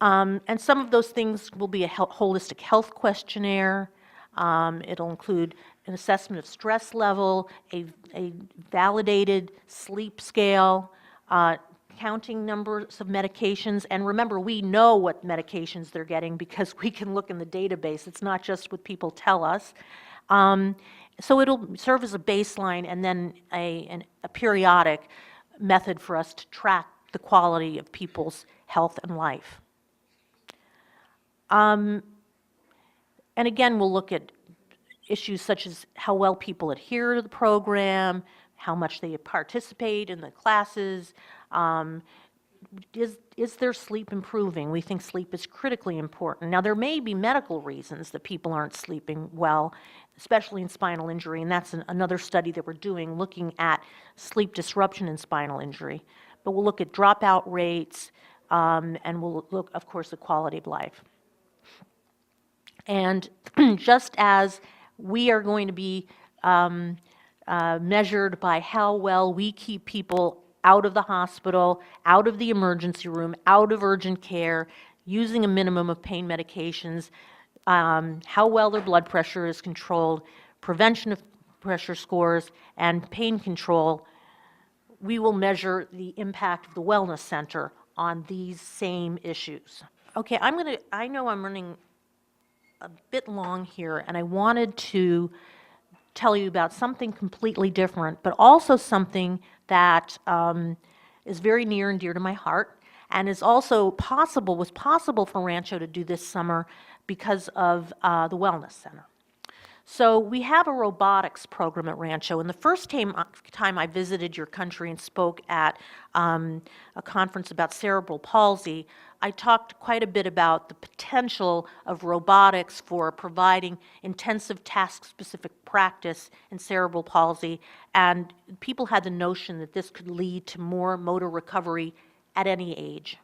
And some of those things will be a holistic health questionnaire. It'll include an assessment of stress level, a validated sleep scale, counting numbers of medications. And remember, we know what medications they're getting because we can look in the database. It's not just what people tell us. So it'll serve as a baseline and then a periodic method for us to track the quality of people's health and life. And again, we'll look at issues such as how well people adhere to the program, how much they participate in the classes, is their sleep improving? We think sleep is critically important. Now, there may be medical reasons that people aren't sleeping well, especially in spinal injury, and that's another study that we're doing, looking at sleep disruption in spinal injury. But we'll look at dropout rates, and we'll look, of course, at quality of life. And just as we are going to be measured by how well we keep people out of the hospital, out of the emergency room, out of urgent care, using a minimum of pain medications, how well their blood pressure is controlled, prevention of pressure scores, and pain control, we will measure the impact of the wellness center on these same issues. Okay, I know I'm running a bit long here, and I wanted to tell you about something completely different, but also something that is very near and dear to my heart, and is also was possible for Rancho to do this summer because of the Wellness Center. So we have a robotics program at Rancho, and the first time I visited your country and spoke at a conference about cerebral palsy, I talked quite a bit about the potential of robotics for providing intensive task-specific practice in cerebral palsy, and people had the notion that this could lead to more motor recovery at any age.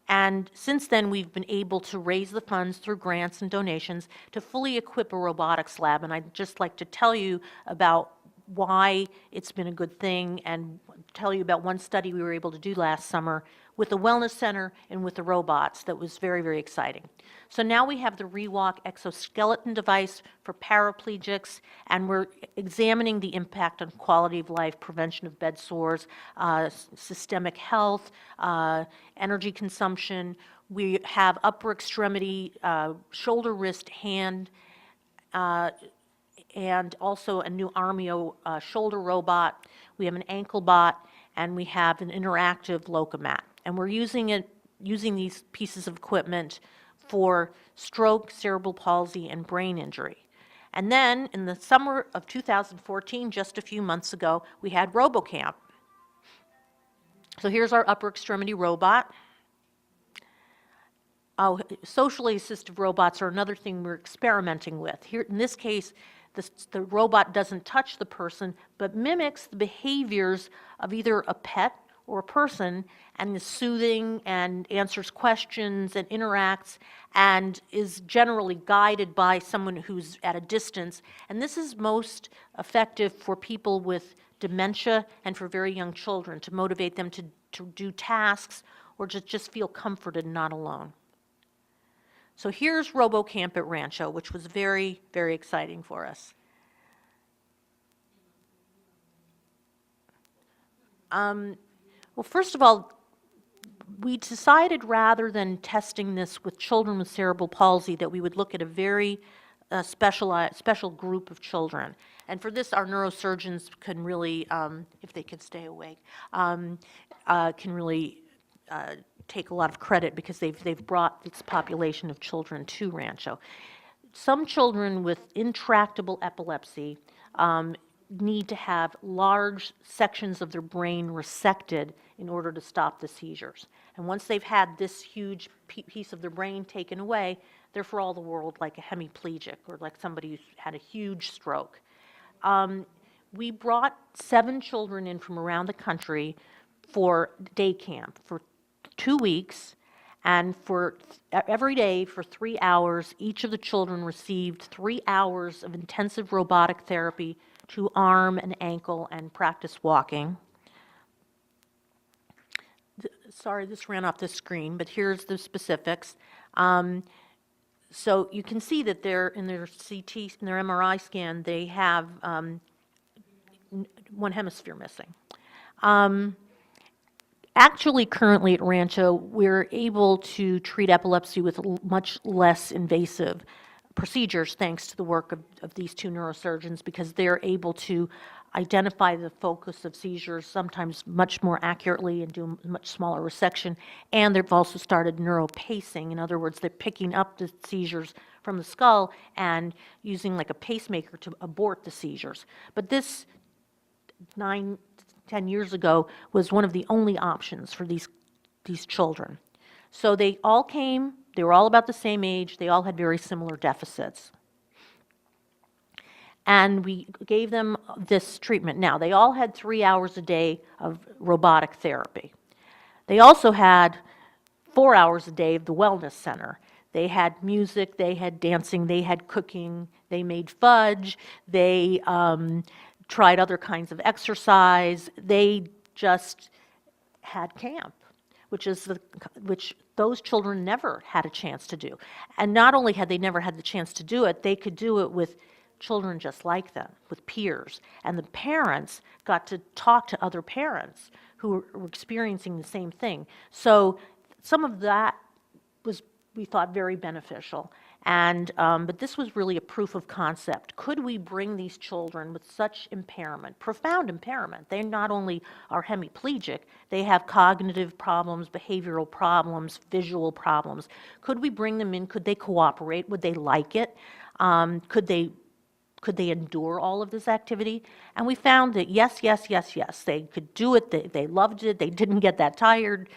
And since then, we've been able to raise the funds through grants and donations to fully equip a robotics lab. And I'd just like to tell you about why it's been a good thing and tell you about one study we were able to do last summer with the Wellness Center and with the robots that was very, very exciting. So now we have the ReWalk exoskeleton device for paraplegics, and we're examining the impact on quality of life, prevention of bed sores, systemic health, energy consumption. We have upper extremity, shoulder, wrist, hand, and also a new Armio shoulder robot. We have an ankle bot, and we have an interactive Locomat. And we're using these pieces of equipment for stroke, cerebral palsy, and brain injury. And then in the summer of 2014, just a few months ago, we had RoboCamp. So here's our upper extremity robot. Socially assistive robots are another thing we're experimenting with. Here, in this case, the robot doesn't touch the person, but mimics the behaviors of either a pet or a person, and is soothing and answers questions and interacts and is generally guided by someone who's at a distance. And this is most effective for people with dementia and for very young children to motivate them to do tasks or just feel comforted and not alone. So here's RoboCamp at Rancho, which was very, very exciting for us. Well, first of all, we decided rather than testing this with children with cerebral palsy that we would look at a very special group of children. And for this, our neurosurgeons can really, if they could stay awake, can really take a lot of credit because they've brought this population of children to Rancho. Some children with intractable epilepsy need to have large sections of their brain resected in order to stop the seizures. And once they've had this huge piece of their brain taken away, they're for all the world like a hemiplegic or like somebody who's had a huge stroke. We brought 7 children in from around the country for day camp for 2 weeks, and for every day for 3 hours, each of the children received 3 hours of intensive robotic therapy to arm and ankle and practice walking. Sorry, this ran off the screen, but here's the specifics. So you can see that they're in their CT, in their MRI scan, they have one hemisphere missing. Actually, currently at Rancho, we're able to treat epilepsy with much less invasive procedures thanks to the work of these 2 neurosurgeons, because they're able to identify the focus of seizures sometimes much more accurately and do a much smaller resection. And they've also started neuropacing. In other words, they're picking up the seizures from the skull and using like a pacemaker to abort the seizures. But this 9-10 years ago was one of the only options for these children. So they all came, they were all about the same age, they all had very similar deficits. And we gave them this treatment. Now, they all had 3 hours a day of robotic therapy. They also had 4 hours a day of the wellness center. They had music, they had dancing, they had cooking, they made fudge, they tried other kinds of exercise. They just had camp, which those children never had a chance to do. And not only had they never had the chance to do it, they could do it with children just like them, with peers. And the parents got to talk to other parents who were experiencing the same thing. So some of that was, we thought, very beneficial. And, but this was really a proof of concept. Could we bring these children with such impairment, profound impairment? They not only are hemiplegic, they have cognitive problems, behavioral problems, visual problems. Could we bring them in? Could they cooperate? Would they like it? Could they endure all of this activity? And we found that yes, they could do it, they loved it, they didn't get that tired,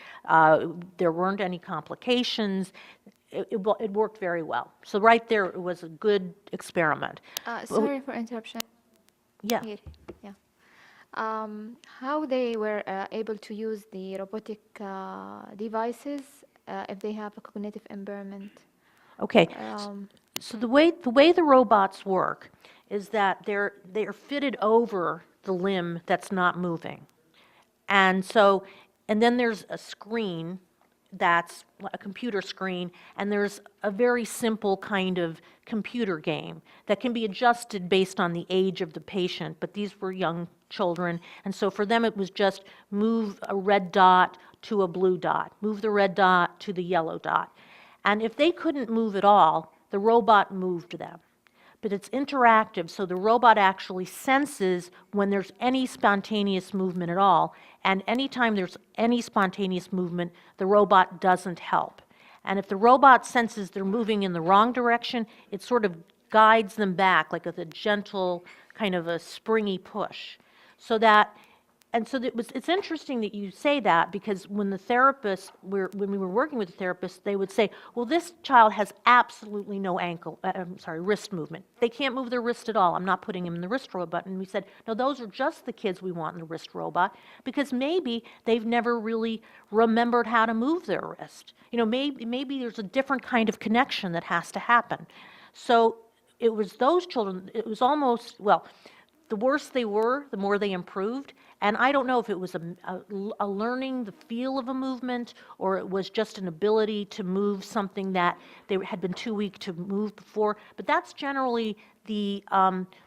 there weren't any complications, it worked very well. So right there, it was a good experiment. Sorry for interruption. Yeah. Here, yeah. How they were able to use the robotic devices if they have a cognitive impairment? Okay. So the way the robots work is that they're fitted over the limb that's not moving. And then there's a screen that's a computer screen, and there's a very simple kind of computer game that can be adjusted based on the age of the patient, but these were young children, and so for them it was just move a red dot to a blue dot, move the red dot to the yellow dot. And if they couldn't move at all, the robot moved them. But it's interactive, so the robot actually senses when there's any spontaneous movement at all, and anytime there's any spontaneous movement, the robot doesn't help. And if the robot senses they're moving in the wrong direction, it sort of guides them back, like with a gentle, kind of a springy push. It's interesting that you say that, because when the therapist, when we were working with the therapist, they would say, well, this child has absolutely no wrist movement. They can't move their wrist at all. I'm not putting them in the wrist robot. And we said, no, those are just the kids we want in the wrist robot, because maybe they've never really remembered how to move their wrist. You know, maybe there's a different kind of connection that has to happen. So it was those children, it was almost, well, the worse they were, the more they improved. And I don't know if it was a learning the feel of a movement, or it was just an ability to move something that they had been too weak to move before. But that's generally the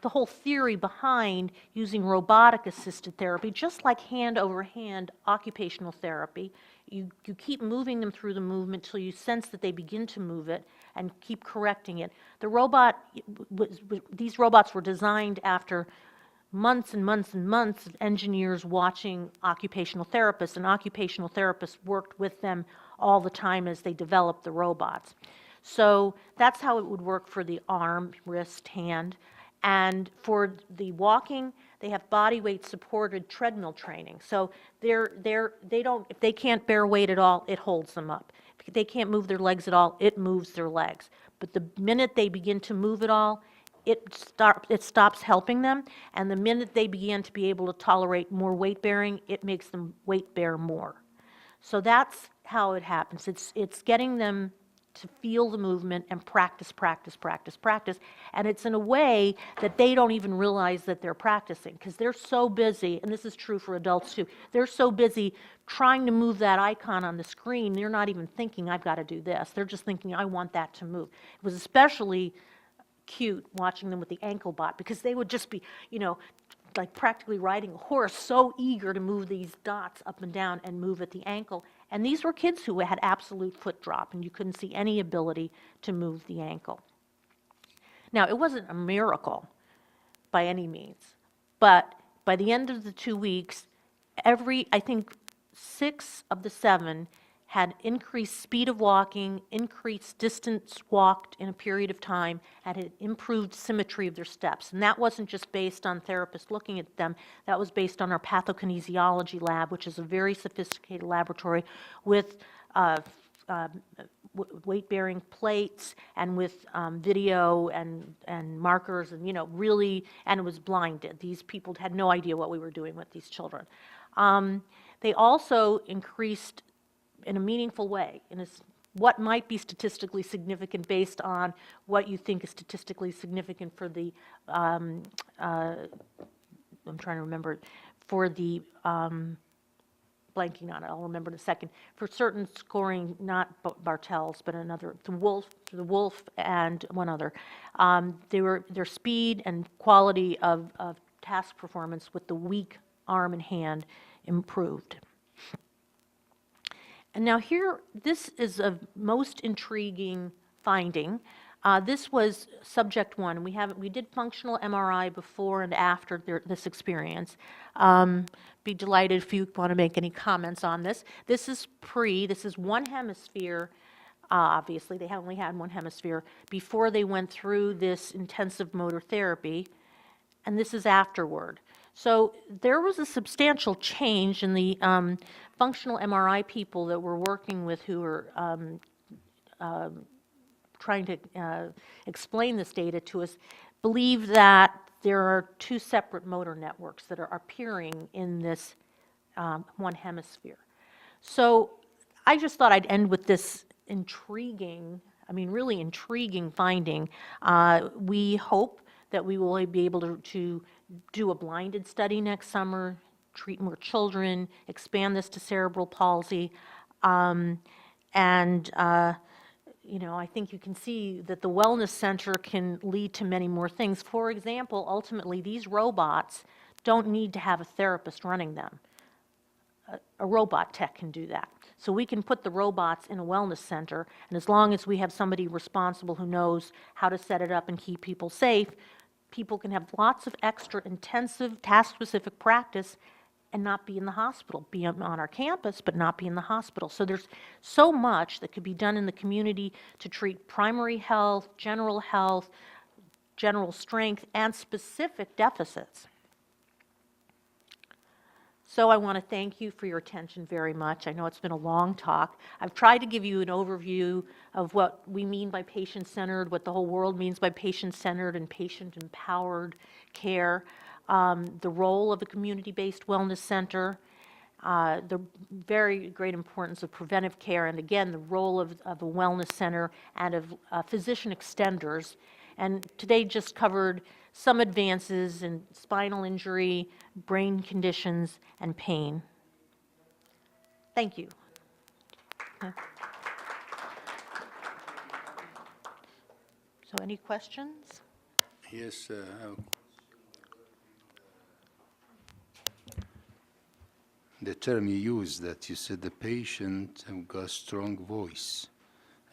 whole theory behind using robotic-assisted therapy, just like hand-over-hand occupational therapy. You keep moving them through the movement till you sense that they begin to move it, and keep correcting it. The robot, these robots were designed after months and months and months of engineers watching occupational therapists, and occupational therapists worked with them all the time as they developed the robots. So that's how it would work for the arm, wrist, hand. And for the walking, they have body weight supported treadmill training. So they don't, if they can't bear weight at all, it holds them up. If they can't move their legs at all, it moves their legs. But the minute they begin to move at all, it stops helping them. And the minute they begin to be able to tolerate more weight bearing, it makes them weight bear more. So that's how it happens. It's getting them to feel the movement and practice, practice, practice, practice. And it's in a way that they don't even realize that they're practicing, because they're so busy, and this is true for adults too, they're so busy trying to move that icon on the screen, they're not even thinking, I've got to do this. They're just thinking, I want that to move. It was especially cute watching them with the ankle bot, because they would just be, you know, like practically riding a horse, so eager to move these dots up and down and move at the ankle. And these were kids who had absolute foot drop, and you couldn't see any ability to move the ankle. Now, it wasn't a miracle by any means, but by the end of the 2 weeks, I think 6 of the 7 had increased speed of walking, increased distance walked in a period of time, and had improved symmetry of their steps. And that wasn't just based on therapists looking at them, that was based on our pathokinesiology lab, which is a very sophisticated laboratory with weight-bearing plates and with video and markers, and, you know, really, and it was blinded. These people had no idea what we were doing with these children. They also increased in a meaningful way, in what might be statistically significant based on what you think is statistically significant for the, I'm trying to remember, for the, blanking on it, I'll remember in a second, for certain scoring, not Bartels, but another, the Wolf and one other. Their speed and quality of task performance with the weak arm and hand improved. And now here, this is a most intriguing finding. This was subject 1. We did functional MRI before and after this experience. Be delighted if you want to make any comments on this. This is this is one hemisphere. Obviously, they only had one hemisphere before they went through this intensive motor therapy, and this is afterward. So there was a substantial change in the functional MRI people that we're working with, who were trying to explain this data to us, believe that there are 2 separate motor networks that are appearing in this one hemisphere. So I just thought I'd end with this intriguing, really intriguing finding. We hope that we will be able to do a blinded study next summer, treat more children, expand this to cerebral palsy, you know, I think you can see that the wellness center can lead to many more things. For example, ultimately, these robots don't need to have a therapist running them. A robot tech can do that. So we can put the robots in a wellness center, and as long as we have somebody responsible who knows how to set it up and keep people safe, people can have lots of extra intensive task-specific practice and not be in the hospital, be on our campus, but not be in the hospital. So there's so much that could be done in the community to treat primary health, general strength, and specific deficits. So I want to thank you for your attention very much. I know it's been a long talk. I've tried to give you an overview of what we mean by patient-centered, what the whole world means by patient-centered and patient-empowered care, the role of a community-based wellness center, the very great importance of preventive care, and again, the role of a wellness center and of physician extenders. And today just covered some advances in spinal injury, brain conditions, and pain. Thank you. So any questions? Yes, the term you used, that you said the patient have got strong voice.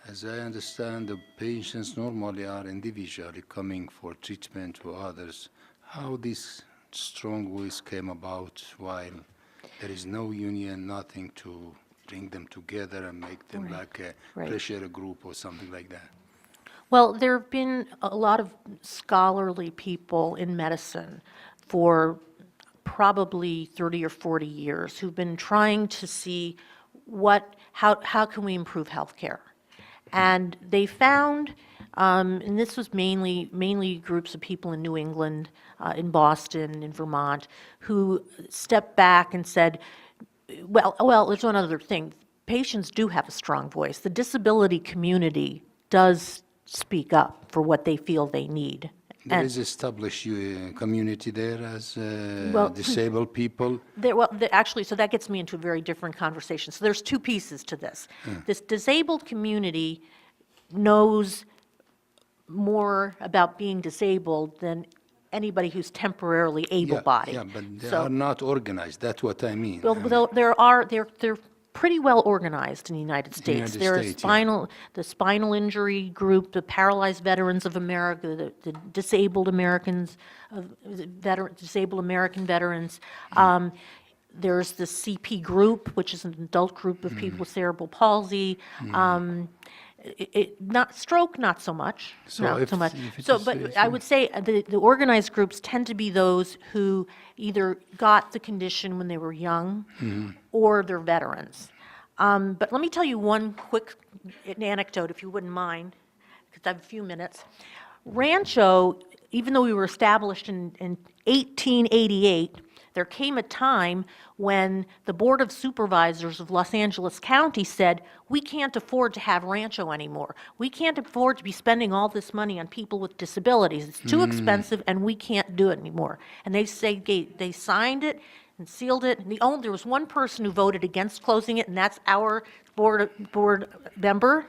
As I understand, the patients normally are individually coming for treatment to others. How this strong voice came about while there is no union, nothing to bring them together and make them like a Right. pressure group or something like that? Well, there have been a lot of scholarly people in medicine for probably 30 or 40 years who've been trying to see how can we improve healthcare. And they found, and this was mainly groups of people in New England, in Boston, in Vermont, who stepped back and said, well, there's one other thing. Patients do have a strong voice. The disability community does speak up for what they feel they need. There And is established community there as Well, disabled people. actually, so that gets me into a very different conversation. So there's two pieces to this. This disabled community knows more about being disabled than anybody who's temporarily able-bodied. Yeah, but they So- are not organized. That's what I mean. Well, they're pretty well organized in the United States. United There are States, yeah. the spinal injury group, the Paralyzed Veterans of America, the Disabled Americans, Disabled American Veterans. There's the CP group, which is an adult group of people with cerebral palsy. Not stroke, not so much. So Not if- so much. if it So, is, but I would say the organized groups tend to be those who either got the condition when they were young or they're veterans. But let me tell you one quick anecdote, if you wouldn't mind, because I have a few minutes. Rancho, even though we were established in 1888, there came a time when the Board of Supervisors of Los Angeles County said, we can't afford to have Rancho anymore. We can't afford to be spending all this money on people with disabilities. It's too expensive, and we can't do it anymore. And they signed it and sealed it. And there was one person who voted against closing it, and that's our board member,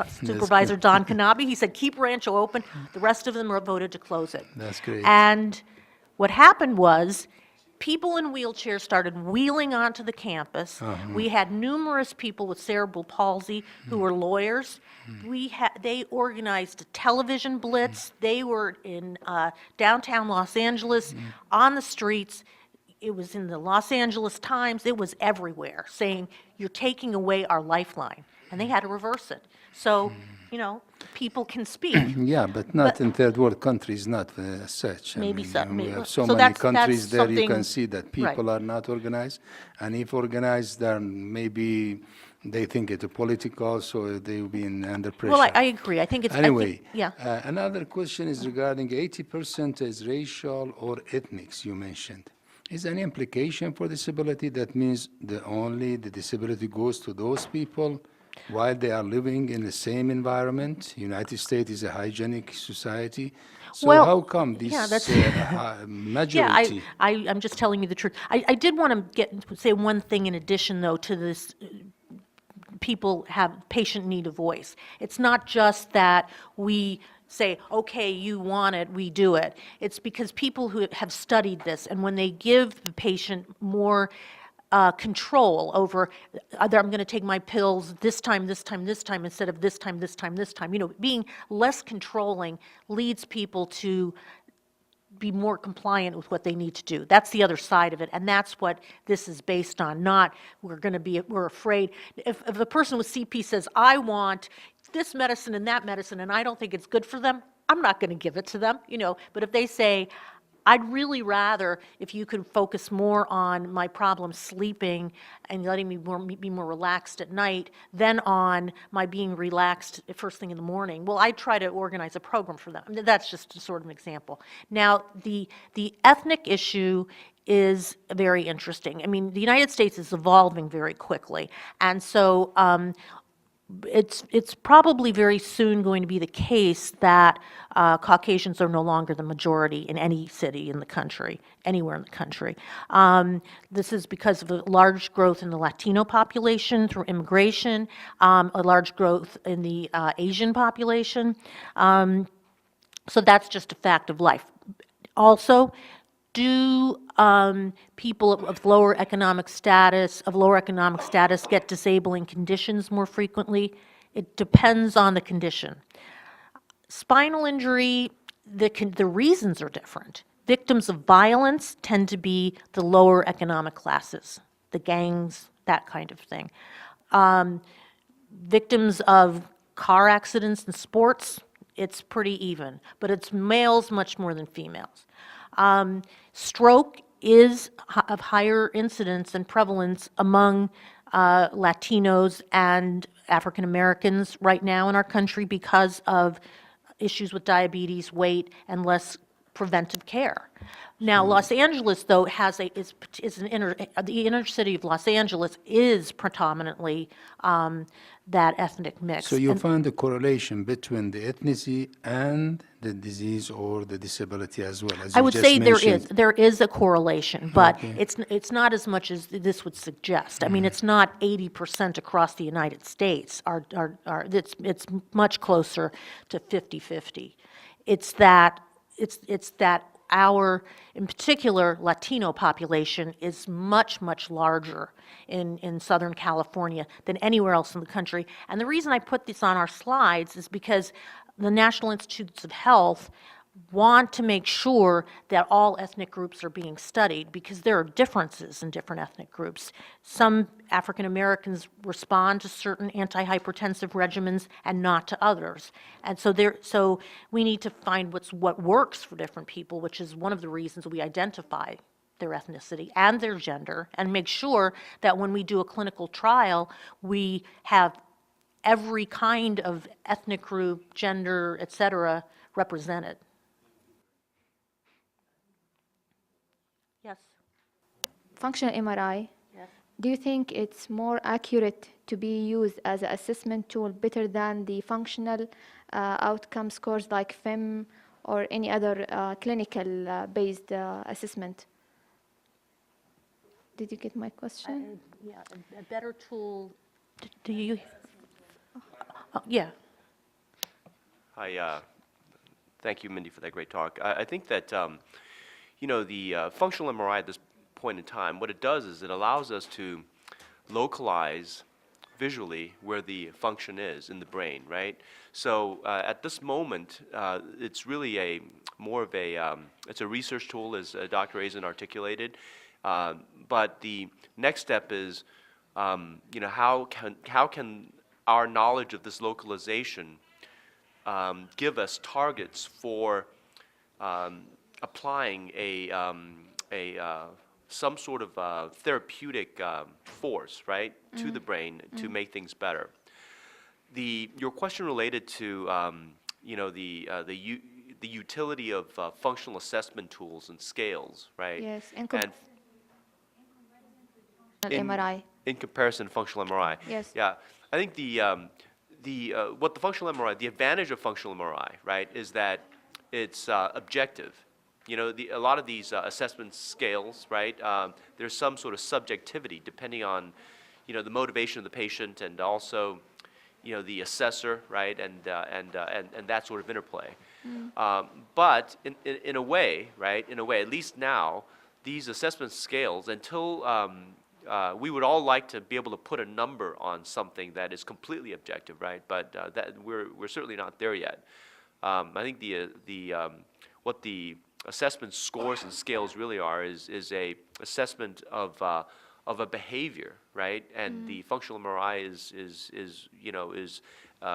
Supervisor Don Kanabe. He said, keep Rancho open. The rest of them voted to close it. That's great. And what happened was, people in wheelchairs started wheeling onto the campus. We had numerous people with cerebral palsy who were lawyers. They organized a television blitz. They were in downtown Los Angeles, on the streets. It was in the Los Angeles Times. It was everywhere, saying, you're taking away our lifeline. And they had to reverse it. So, people can speak. Yeah, but not in third world countries, not as such. Maybe so, We maybe- have so so many that's countries there, you can something- see that people right. are not organized. And if organized, then maybe they think it's political, so they'll be under pressure. Well, I agree. I think it's, Anyway, yeah. Another question is regarding 80% is racial or ethnics you mentioned. Is there any implication for disability? That means only the disability goes to those people while they are living in the same environment? United States is a hygienic society. So Well, how come this yeah, that's- majority? Yeah, I'm just telling you the truth. I did want to say one thing in addition, though, to this, people have patient need a voice. It's not just that we say, okay, you want it, we do it. It's because people who have studied this, and when they give the patient more control over, I'm going to take my pills this time, instead of this time. Being less controlling leads people to be more compliant with what they need to do. That's the other side of it, and that's what this is based on, not we're afraid. If a person with CP says, I want this medicine and that medicine, and I don't think it's good for them, I'm not going to give it to them, But if they say, I'd really rather if you could focus more on my problem sleeping and letting me be more relaxed at night than on my being relaxed first thing in the morning. Well, I try to organize a program for them. That's just sort of an example. Now, the ethnic issue is very interesting. I mean, the United States is evolving very quickly. And so it's probably very soon going to be the case that Caucasians are no longer the majority in any city in the country, anywhere in the country. This is because of the large growth in the Latino population through immigration, a large growth in the Asian population. So that's just a fact of life. Also, do people of lower economic status, get disabling conditions more frequently? It depends on the condition. Spinal injury, the reasons are different. Victims of violence tend to be the lower economic classes, the gangs, that kind of thing. Victims of car accidents and sports, it's pretty even, but it's males much more than females. Stroke is of higher incidence and prevalence among Latinos and African Americans right now in our country because of issues with diabetes, weight, and less preventive care. Now, Los Angeles, though, the inner city of Los Angeles is predominantly that ethnic mix. So you And find a correlation between the ethnicity and the disease or the disability as well, as I you would just say mentioned. there is a correlation, but Okay. it's not as much as this would suggest. I mean, it's not 80% across the United States. It's much closer to 50-50. It's that our, in particular, Latino population is much, much larger in Southern California than anywhere else in the country. And the reason I put this on our slides is because the National Institutes of Health want to make sure that all ethnic groups are being studied because there are differences in different ethnic groups. Some African Americans respond to certain antihypertensive regimens and not to others. And so we need to find what works for different people, which is one of the reasons we identify their ethnicity and their gender, and make sure that when we do a clinical trial, we have every kind of ethnic group, gender, et cetera, represented. Yes. Functional MRI, Yes. do you think it's more accurate to be used as an assessment tool better than the functional outcome scores like FIM or any other clinical based assessment? Did you get my question? Yeah, a better tool. Do you? Yeah. Hi, thank you, Mindy, for that great talk. I think that, the functional MRI at this point in time, what it does is it allows us to localize visually where the function is in the brain, right? So at this moment, it's really it's a research tool, as Dr. Eisen articulated. But the next step is, how can our knowledge of this localization give us targets for applying some sort of therapeutic force, right, to the brain to make things better. Your question related to the utility of functional assessment tools and scales, right? Yes, And MRI. in comparison to functional MRI. Yes. Yeah, I think what the functional MRI, the advantage of functional MRI, right, is that it's objective. A lot of these assessment scales, right, there's some sort of subjectivity depending on, the motivation of the patient and also, the assessor, right, and that sort of interplay. But in a way, right, at least now, these assessment scales, until we would all like to be able to put a number on something that is completely objective, right? But that we're certainly not there yet. I think what the assessment scores and scales really are is a assessment of a behavior, right? And the functional MRI is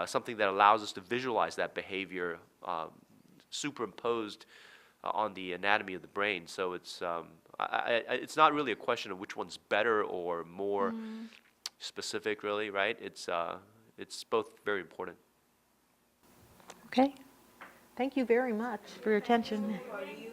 something that allows us to visualize that behavior superimposed on the anatomy of the brain. So it's not really a question of which one's better or more specific, really, right? It's both very important. Okay. Thank you very much for your attention. Are you